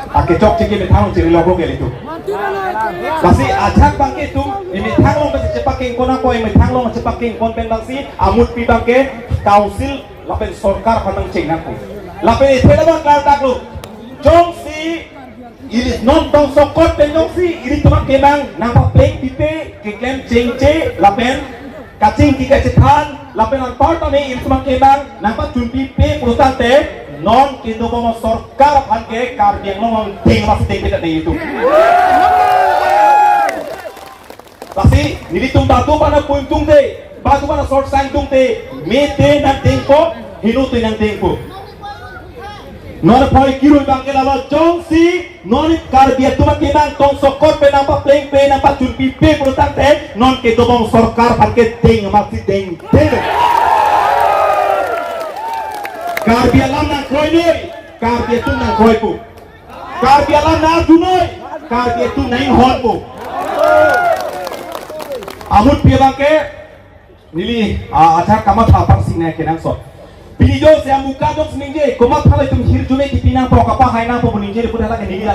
ake chok chiki me thang chiri logo ke litu kasi ajak bangke tum me thang long ba chepak ke kona ko me thang long chepak ke kon pen bangsi amut pi bangke council la pen sarkar phanang cheng na ko la pen ithela ba kar tak lo jong si ini non tong sokot pen jong si ini tumak ke bang nang pa plek pipe ke klem cheng che la pen kacing ki ka chethan la pen an part me ini tumak ke bang nang pa chun pipe prutan te non kindo mo sarkar phan ke kar diang long ting mas ting ke ni itu kasi nilitung batu pana puntung te batu pana short sang tung te me te nang ting ko hinu te nang ting ko non poi kiro bang ke lawa jong si non kar dia tumak ke bang tong sokot pe nang pa pleng pe nang pa chun pipe prutan te non kindo mo sarkar phan ke ting mas ting te Karbia lam nang kroi noi, karbia tu nang kroi pu. Karbia lam nang tu noi, karbia tu nang hon pu. Amut pia bangke, nili acha kamat apa sing na kenang sot. Pini jo se amuka jo sninge, komat phala tum hir jume ki pinang pro kapa hai na pu ninje pu hala ke nili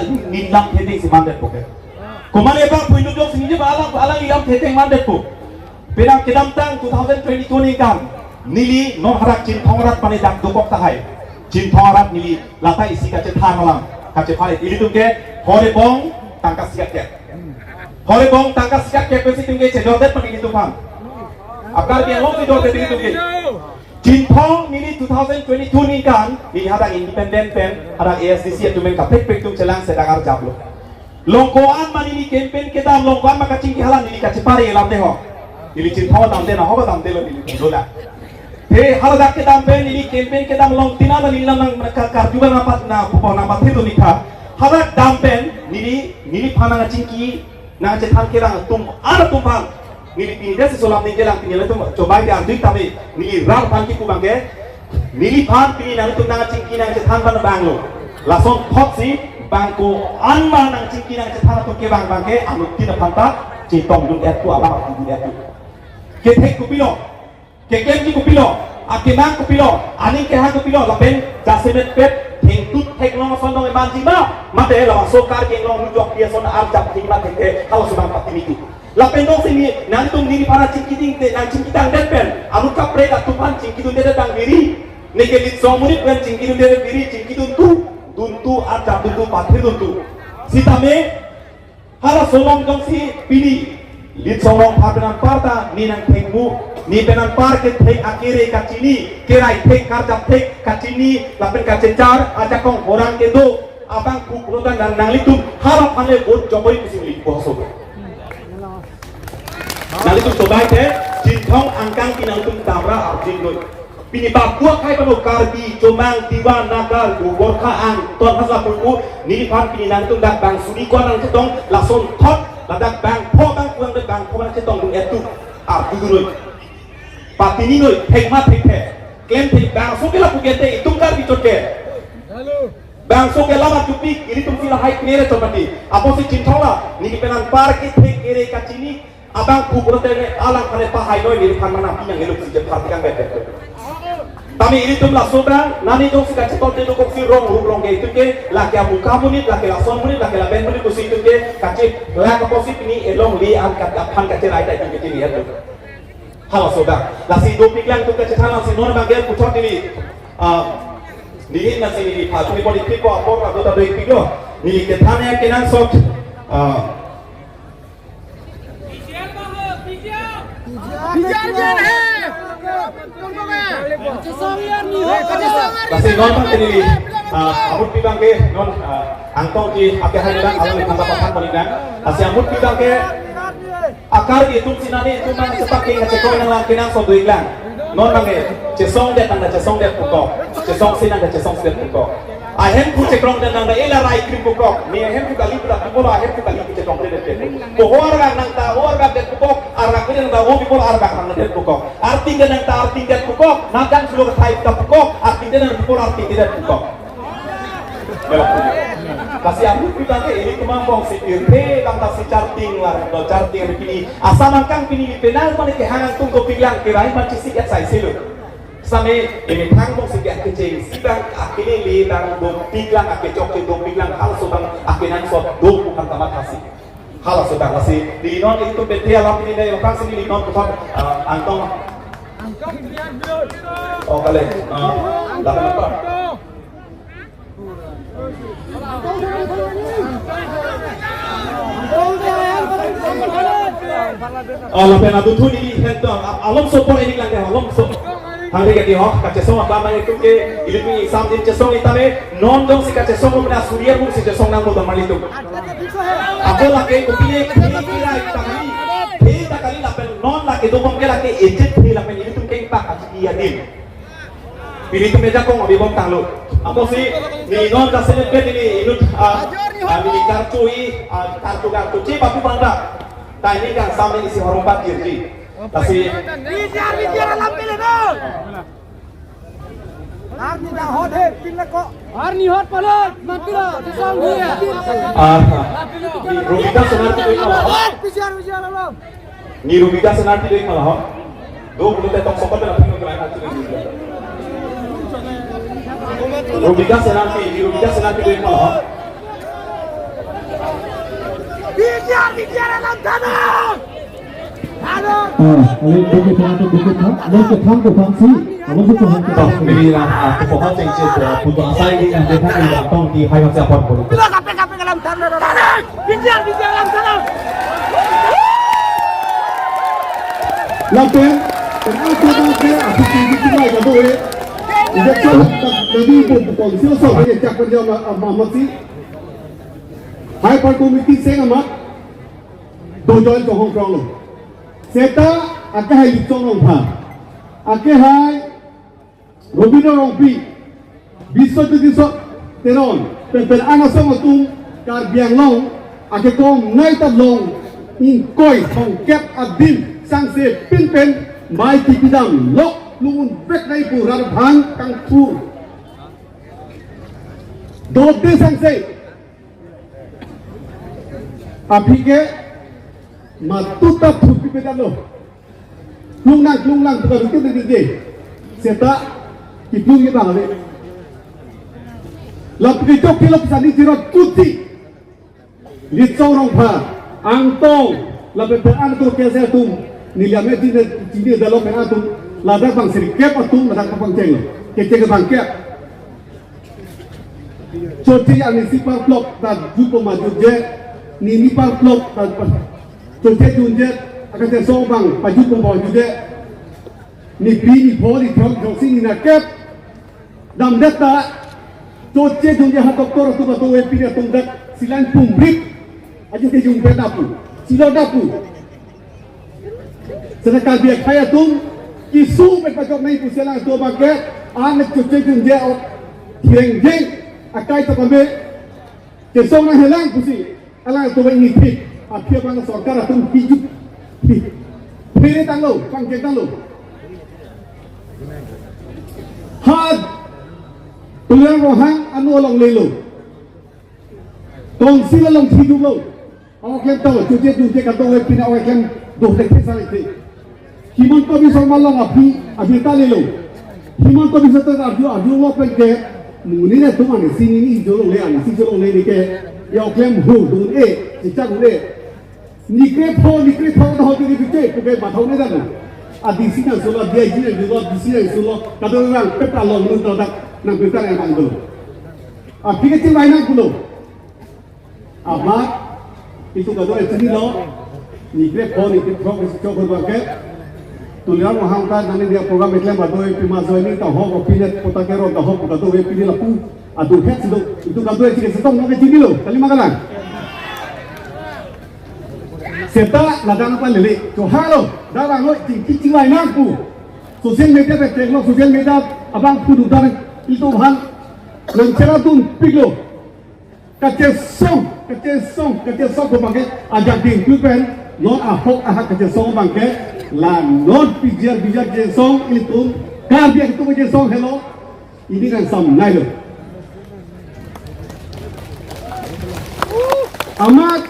lam thete si mandet pu ke. Komane bang puinu jo sninge ba alang lam thete mandet pu. Pedang kedam tang 2022 ni kan. Nili non harak cin thongrat pane dak dukok tahai cin thongrat nili lata isi kace thamalam kace phale ili tumke hore bong tangka sikat ke hore bong tangka sikat ke pesi tumke che jodet pane itu pam akar dia long itu jodet itu tumke cin thong nili 2022 ni kan nili hadak independent pen hadak ASDC tumen ka pek tum chelang sedakar japlo longkoan manili campaign ke dam longkoan maka cing ki halan nili kace pare elam de ho nili cin thong dam de na ho dam de lo nili dola he haladak ke dam pen ini campaign ke dam long tina da nilam nang kar juga napat na pupo napat itu nikah haladak dam pen nili phana nga cingki na che than ke rang tum ana tum phang nili pini desi solam ni gelang pini tum coba dia andik tabe nili ram phan ki ku bangke nili phan pini na tum na cingki na che than ban banglo lason thok si bangko anma nang cingki na che than tum ke bang bangke anu tina phanta ci tong dung et ku abang di et ke thek ku pilo Kekem ki kupilo, akemang kupilo, aning keha kupilo, lapen jasemet pet, hengtut heklong sondong emanji ma, mate lawan sokar kenglong nujok dia son arjap hingmat hengke, kalau sebang patimitu. Lapen dong sini, nantung nini para cingkiting te, nang cingkitang depen, anu kapre da tupan cingkitun dede tang biri, nekelit somunit pen cingkitun dede biri, cingkitun tu, duntu arjap duntu patir duntu. Sitame, hala solong dong si pini, lit solong pabenan parta, ninang tengmu, ni penan par ke thek akire kacini kerai thek karjap thek kacini lapen kacencar aja kong orang ke do abang kukurutan dan nalitum harap hale bot jomoi kusimli boso nalitum tobai te jintong angkang kinalitum tamra arjin do pini bakua kai pano karbi jomang diwan nagar gorkha ang ton hasla pulku ni pan pini nalitum dak bang sudi ko nang ketong lason thot ladak bang pho bang kuang dak bang pho nang ketong dung etu arjin Patini noi, hekmat hekhe, klaim thek bang so ke la pugete tungkar bicoke. Bang so ke lama cupi, ini tum sila hai knere chopati. Apo si cinthola, ni penan par ke thek kere kacini, abang kukurote ne alang kane pa hai noi ni pan mana pinang elok si jepati kang bete. Tami ini tum la sobra, nani dong si kacipol te dokok si rong rublong ke itu ke, laki amu kamu nit, laki la son munit, laki la ben munit kusi itu ke, kacip laki posip ini elong li an kat apan kacir aida itu ke ini ya. Halo saudara, nasi dopik lang tuh kecetakan nasi non bagian pucuk ini, ini nasi ini pasal politik ko apor atau tak dopik lo, ini ketanya kenan sok, nasi non bang ini, amut bidang ke non angkong di akhir hari dan alam di kantor papan politik, nasi amut bidang ke akar itu sinane itu mang sepake ngecekoi nang langkinang so duiglang non mange cesong det nang cesong det pukok cesong sinang da cesong det pukok ahem ku cekrong dan nang da ela rai krim pukok ni ahem ku kali pula pukok ahem ku kali cekrong det ko horga nang ta horga det pukok arak nang da hobi pula arak nang det pukok arti nang ta arti det pukok nakan sulo thai ta pukok arti nang pukok arti det pukok belok Kasi aku kita ke ini kemampuan si irte kang tak si charting lah, do charting ni kini. Asal kang kini ni penal mana ke hang tung ko piglang ke rai macam si kat sai selo. Same ini thang bong si kat kecil, si bang akhirnya li bang do piglang akhir cok do piglang hal so bang akhirnya so do bukan tamat kasih. Hal so bang kasih. Di non itu betul alam ini dari lokasi sini non tu antong. Oh kali, dah apa? Lapen adu tu ni hento alom sopor ini lang dia alom so hari ke dia kaca song apa mana itu ke ilmu exam din cesong itame non dong si kaca song mana surya pun si cesong nang muda malitu aku lagi kupile kira itame kita kali lapen non lagi tu bom ke lagi agent ni lapen ini tu ke pak kaca dia din pilih tu meja kong abi bom tanglo aku si ni non dah selesai ini inut ini kartu cip aku bangga. Nah ini kan sama isi hormat diri. Tapi biar alam pilih dong. Arni dah hot he, pilih kok. Arni hot palut, mati lah, disang dia. Rubika senarti doing malah. Biar alam. Ni Rubika senarti doing malah. Do belum tetap sobat dalam film kelain hati ni. Rubika senarti doing malah. Biar alam tanah. Aduh. Lepas tham của Phạm Sĩ, ông cũng không có. Vì là cuộc họp chính trị của Thủ tướng Sai đi làm việc khác đi làm công thì hai học sinh của mình. Bila kape alam tanah. Biar alam tanah. Lapen, kenapa kita aku tinggi lagi kat tu? Dia cakap tadi pun siapa dia cakap dia Muhammad Si. Hai par komiti sen amat dojoin ke Hong Kong lo. Seta akan hai litong long pha. Akan hai Robino Rompi. Bisot tu disot teron. Pen anasong atung kar biang long. Akan kong nai tat long. In koi hong kep adim sang se pin pen mai tipidam lok lungun bek nai pu rar bhang kang pu. Dot de sang se api ke matuta putih pedan lo, lung lang tukar itu dari dia, serta ibu ni bang ada, lap kita kilo pesani jirat putih, licau orang pha, angtong, lap beraan tu kesa tu, nilai jadi dalam beraan tu, lada bang serikap tu, lada bang ceng, kecek bang kep, cuci anisi parplok dan jupo maju je. Ni par plok tunjuk tunjuk akan tersong bang baju pembawaan juga ni bini poli thong sini nak kep dam data tunjuk tunjuk hat doktor tu batu epi dia tunjuk silan pumbrik aja dia jumpa dapu silo dapu sedangkan dia kaya tum isu berpacok naik pusialang tu bagai anak tunjuk tunjuk jeng jeng akai tu kami tersong nak hilang pusi alang tu ini pik, akhir bang sorkar tu hidup, pilih tanglo, pangkeng tanglo. Had, tulang rohang anu along lelo, tong sila long hidup lo. Awak kem tahu, cuci kata awak pina awak kem doh dekhet salah itu. Himan tu bisa malang api tak lelo. Himan tu bisa teraju lo pengke, muni ni tu mana sini ni jolong le, si jolong le ni ke. Yang klaim hu dun sejak dun nikre tho dah hobi ni kita pakai batau ni dah. Adi sini solo dia ini juga di sini solo. Kado orang peta long nun tak nak peta yang anggur. Api kita main nak dulu. Apa itu kado sini lo nikre tho mesti coba pakai. Tuliran mahangkan nanti dia program iklan batau pimazo ini tahu ho pinet potakero tahu kado pinet lapu. Aduh, itu kado yang kita setong nak kecil lo, kali makanan. Serta ladang apa lele, johalo, dah lo cincin lain aku. Sosial media berteknologi, sosial media abang pun udah itu hal lencera tu piglo. Kecesong berbagai ajak diimpikan, non ahok kecesong bangke, la non bijar kecesong itu, kar dia itu kecesong hello, ini kan sam naik lo. amat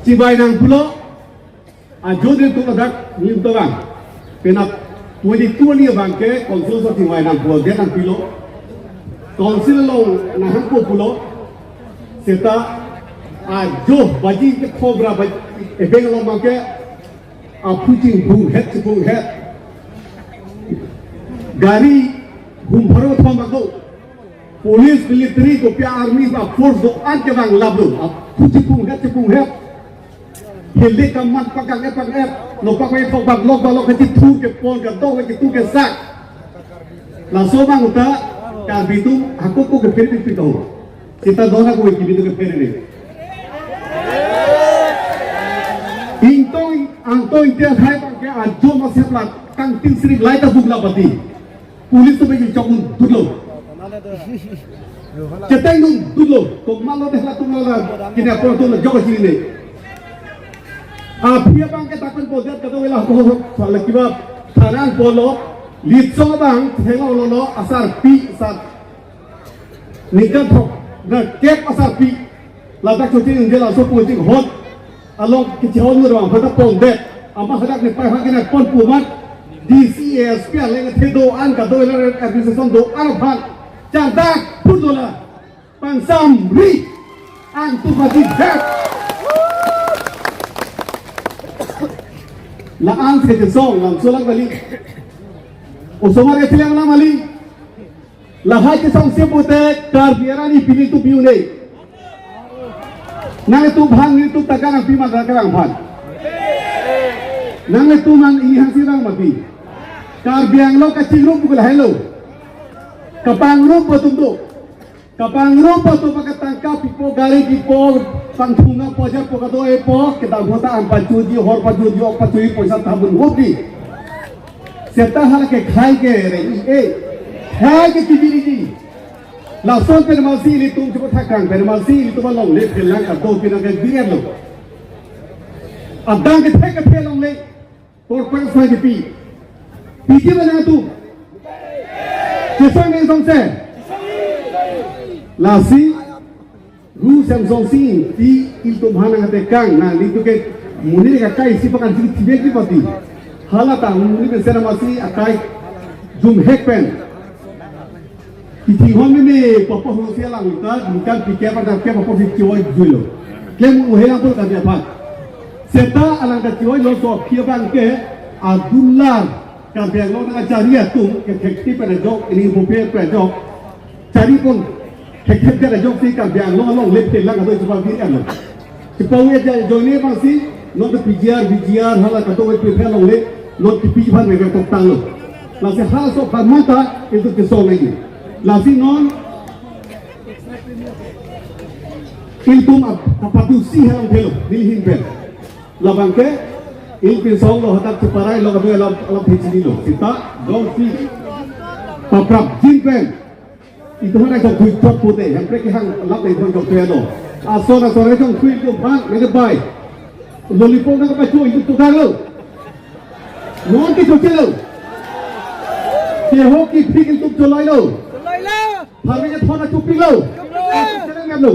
cibai nang pulo ajodir tu adak nim to bang penap tuai tu ni bang ke konsul so cibai nang pulo dia nang pulo konsul lo nang pulo seta ajo baji ke kobra baji ebeng lo bang ke apucing bung het gari bung baro thom bang police military को प्या आर्मी का फोर्स दो आज के बांग लाभ दो अब कुछ चिपुंग है हिंदी कमान पकड़ के नो पकड़ के पकड़ लोग बालों के चित्तू के पोल के दो के चित्तू के साथ लासो बांग उता क्या बीतू हको को के फिर भी पिटा हो चिता दोना को एक बीतू के फिर नहीं इंतो इंतिया खाए के आज जो मस्जिद ला कंग तीसरी लाइट बुगला बती पुलिस तो बेगी चौकुन दुलो cetai nung dulu kok malu deh lah tuh malah kini apa tuh lah jauh sini nih apa bang kita akan podet kata wilayah kau soal kiba tangan polo litso bang tengok lolo asar pi asar nikah thok na kek asar pi ladak cuci injil asal puncing hot along kecihon nurang kata podet apa hadak nih pai hakinak pon pumat DCS pia lagi tedoan kata wilayah administration doan bang Candak putola pansam ri antu hadidat la ang ke song lam solang bali usomar etilang lam ali la hai ke song sebute kar biarani pini tu biune nang tu bhang ni tu takang pi ma takang bhang nang tu man ini hasirang mati kar biang lo ka chingru pukul hello kapangro tu pakai tangkap pipo gari pipo pangtunga poja pokado epo kita bota ampan cuji hor pajuji ok pacui poisa tabun hobi serta hal ke khai ke re khai ke tibiri ji langsung permasi ini tum coba thakang permasi itu balong le pelang atau pinang ke biar lo adang ke thek ke long le por sai ke pi mana tu Kisah ni songse, lasi, rules yang songsi di itu mana kata kang, nah itu ke muni ni kakai si pakan si tibek di pati, halata muni besar masih akai zoom hack pen, itu hon ni papa hosia lang kita bukan pikir pada pikir papa fikir jual, klem uhelang pun kami apa, serta alang kacau lo so kiaban ke Abdullah Kampiang lo nak cari tu kekti pada jok ini bupe pada jok cari pun kekti pada jok si kampiang lo lepte lang atau cuba diri alo cuba we joni masih not PGR hala kata we prepare lo le not PGR mereka tok tang lo lasi hal so kamata itu kesol lagi lasi non iltum apa tu si halang pelo nilhin pel labang ke il pisong lo hatak ceparai lo kabe alam hijni lo kita dong si paprap jinpen itu mana kau kuit pot pute yang mereka hang lap dari kau kuit lo asona sore kau kuit tu bang mereka baik lollipop nak baca itu tukar lo non ki cuci lo keho ki pik itu colai lo hari ni thona cupi lo sekarang ngam lo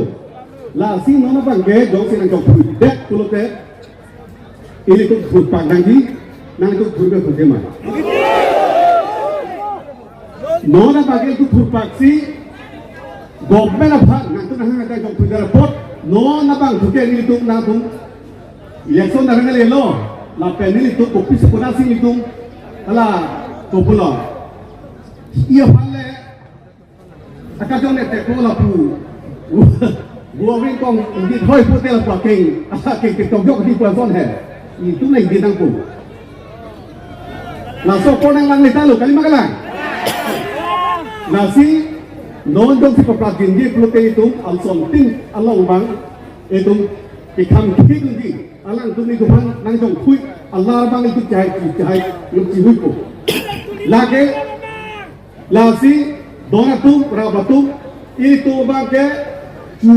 lah si nona bang ke dong si nak kau kuit dek pulo te ini tu berpang lagi, nang tu berbe bagaimana? Nona bagai tu berpaksi, government apa? Nang tu nang ada jom punya report, nona bang tu ke ini tu nang tu, election dah nang lelo, lapen ini tu kopi sekolah sini tu, ala popular. Ia palle, akan jom ni teknologi lapu, gua ni kong di thoi putih lapu keng, keng keng jok di person hai. Itu lagi di tangkung. Langsung korang lang lita lo kali makalang. Nasi non dong si peplatin dia peluk itu alson ting alang bang itu ikam kiri lagi alang tu ni tuhan nang jong kui Allah bang itu cahai menci huiku. Lagi nasi dona tu rabatu itu bang ke cu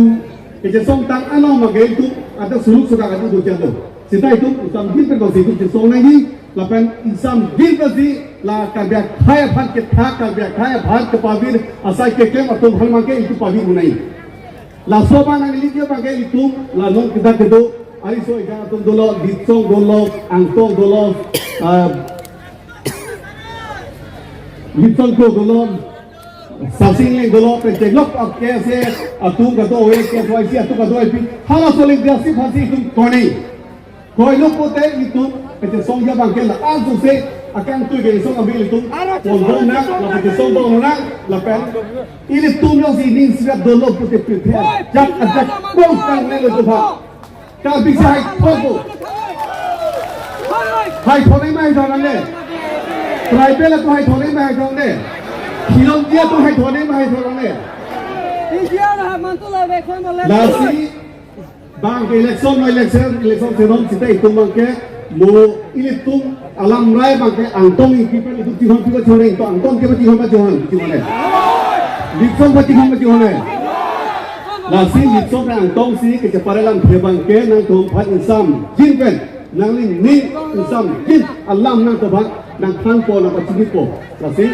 kejesong tang alang bang itu ada suluk sudah ada tu jatuh. Setelah itu usam bin berkongsi itu jesong lagi, lapan usam bin berkongsi lah kerja kaya bhan ke thak kerja kaya bhan ke pabir asai ke kem atau hal mangke itu pabir munai. La soba nang ilitio bangke itum la non kita kedo ari so ikan atum dolo ditsong dolo angtong dolo ditsong ko dolo sasing leng dolo pencelok akke se atum gato oe ke soisi atum gato epi hala soling diasi phasi itum koni koilo pote itum pete song ya bangke la azu se akan tu ke song ambil itum pondong na la pete song dolo na la pen ini tum yo si ning siap dolo pote pete jak ajak kong kang lelo tu pha ka bisa hai pogo hai thone mai dong ne trai pe la tu hai thone mai dong ne khilong dia tu hai thone mai dong ne Iya lah mantu lah bekon boleh. Lasi bang election senom kita itu bangke mo ini tum alam rai bangke antong ikipan itu tihon tiba chone itu antong ke tihon ba johan timane dipson ba tihon ba johane lasi dipson na antong si ke parelang the bangke nang tum phat insam jinpen nang ni insam jin alam nang to bang nang khang po na pachini po lasi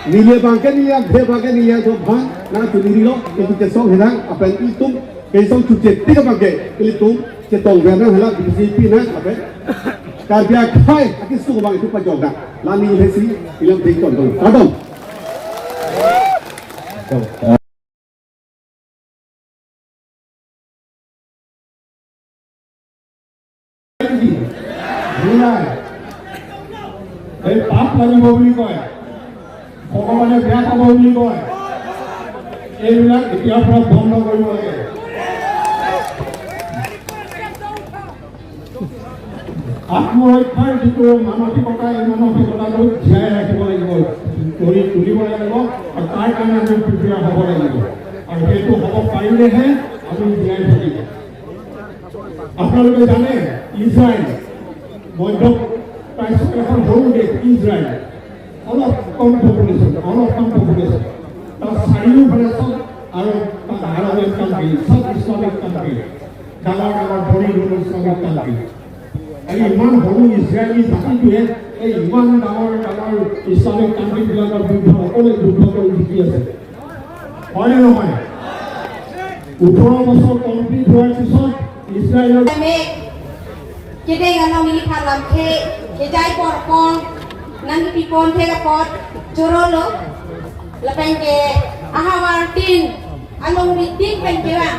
nile bangke ni yang the bangke ni yang to bang nang tu ni lo itu ke song hedang apa itu cái sông chụp chết tí các bạn kể cái túng cái tổng về nó là cái gì pin á apa cái việc khai cái số bằng itu phải chọn đã là ni thế gì cái làm gì còn còn có đâu এই পাপ লাগিব বুলি কয় ভগৱানে বেয়া পাব বুলি কয় এইবিলাক এতিয়াৰ পৰা বন্ধ কৰিব লাগে আত্মহত্যাৰ যিটো মানসিকতা এই মানসিকতাটো জীয়াই ৰাখিব লাগিব কৰি তুলিব লাগিব আৰু তাৰ কাৰণে আমি প্ৰিপেয়াৰ হ'ব লাগিব আৰু সেইটো হ'ব পাৰিলেহে আমি জীয়াই থাকিম আপোনালোকে জানে ইজৰাইল মধ্য প্ৰাচ্যৰ এখন সৰু দেশ ইজৰাইল অলপ কম পপুলেশ্যন তাৰ চাৰিওফালে চব আৰু আৰবিয়ান কাণ্ট্ৰি চব ইছলামিক কাণ্ট্ৰি ডাঙৰ ডাঙৰ ধনী ধনী ইছলামিক কাণ্ট্ৰি এই ইমান সৰু ইজৰাইলী জাতিটোৱে এই ইমান ডাঙৰ ডাঙৰ ইছলামিক কাণ্ট্ৰিবিলাকৰ বিৰুদ্ধে অকলে যুদ্ধ কৰি জিকি আছে হয়নে নহয় 18 বছৰ কমপ্লিট হোৱাৰ পিছত ইজৰাইলৰ kita ngano mili phalam khe ke jai por kon nang pipon the ka pot chorolo la pen ke ahawar tin along ri tin pen ke wa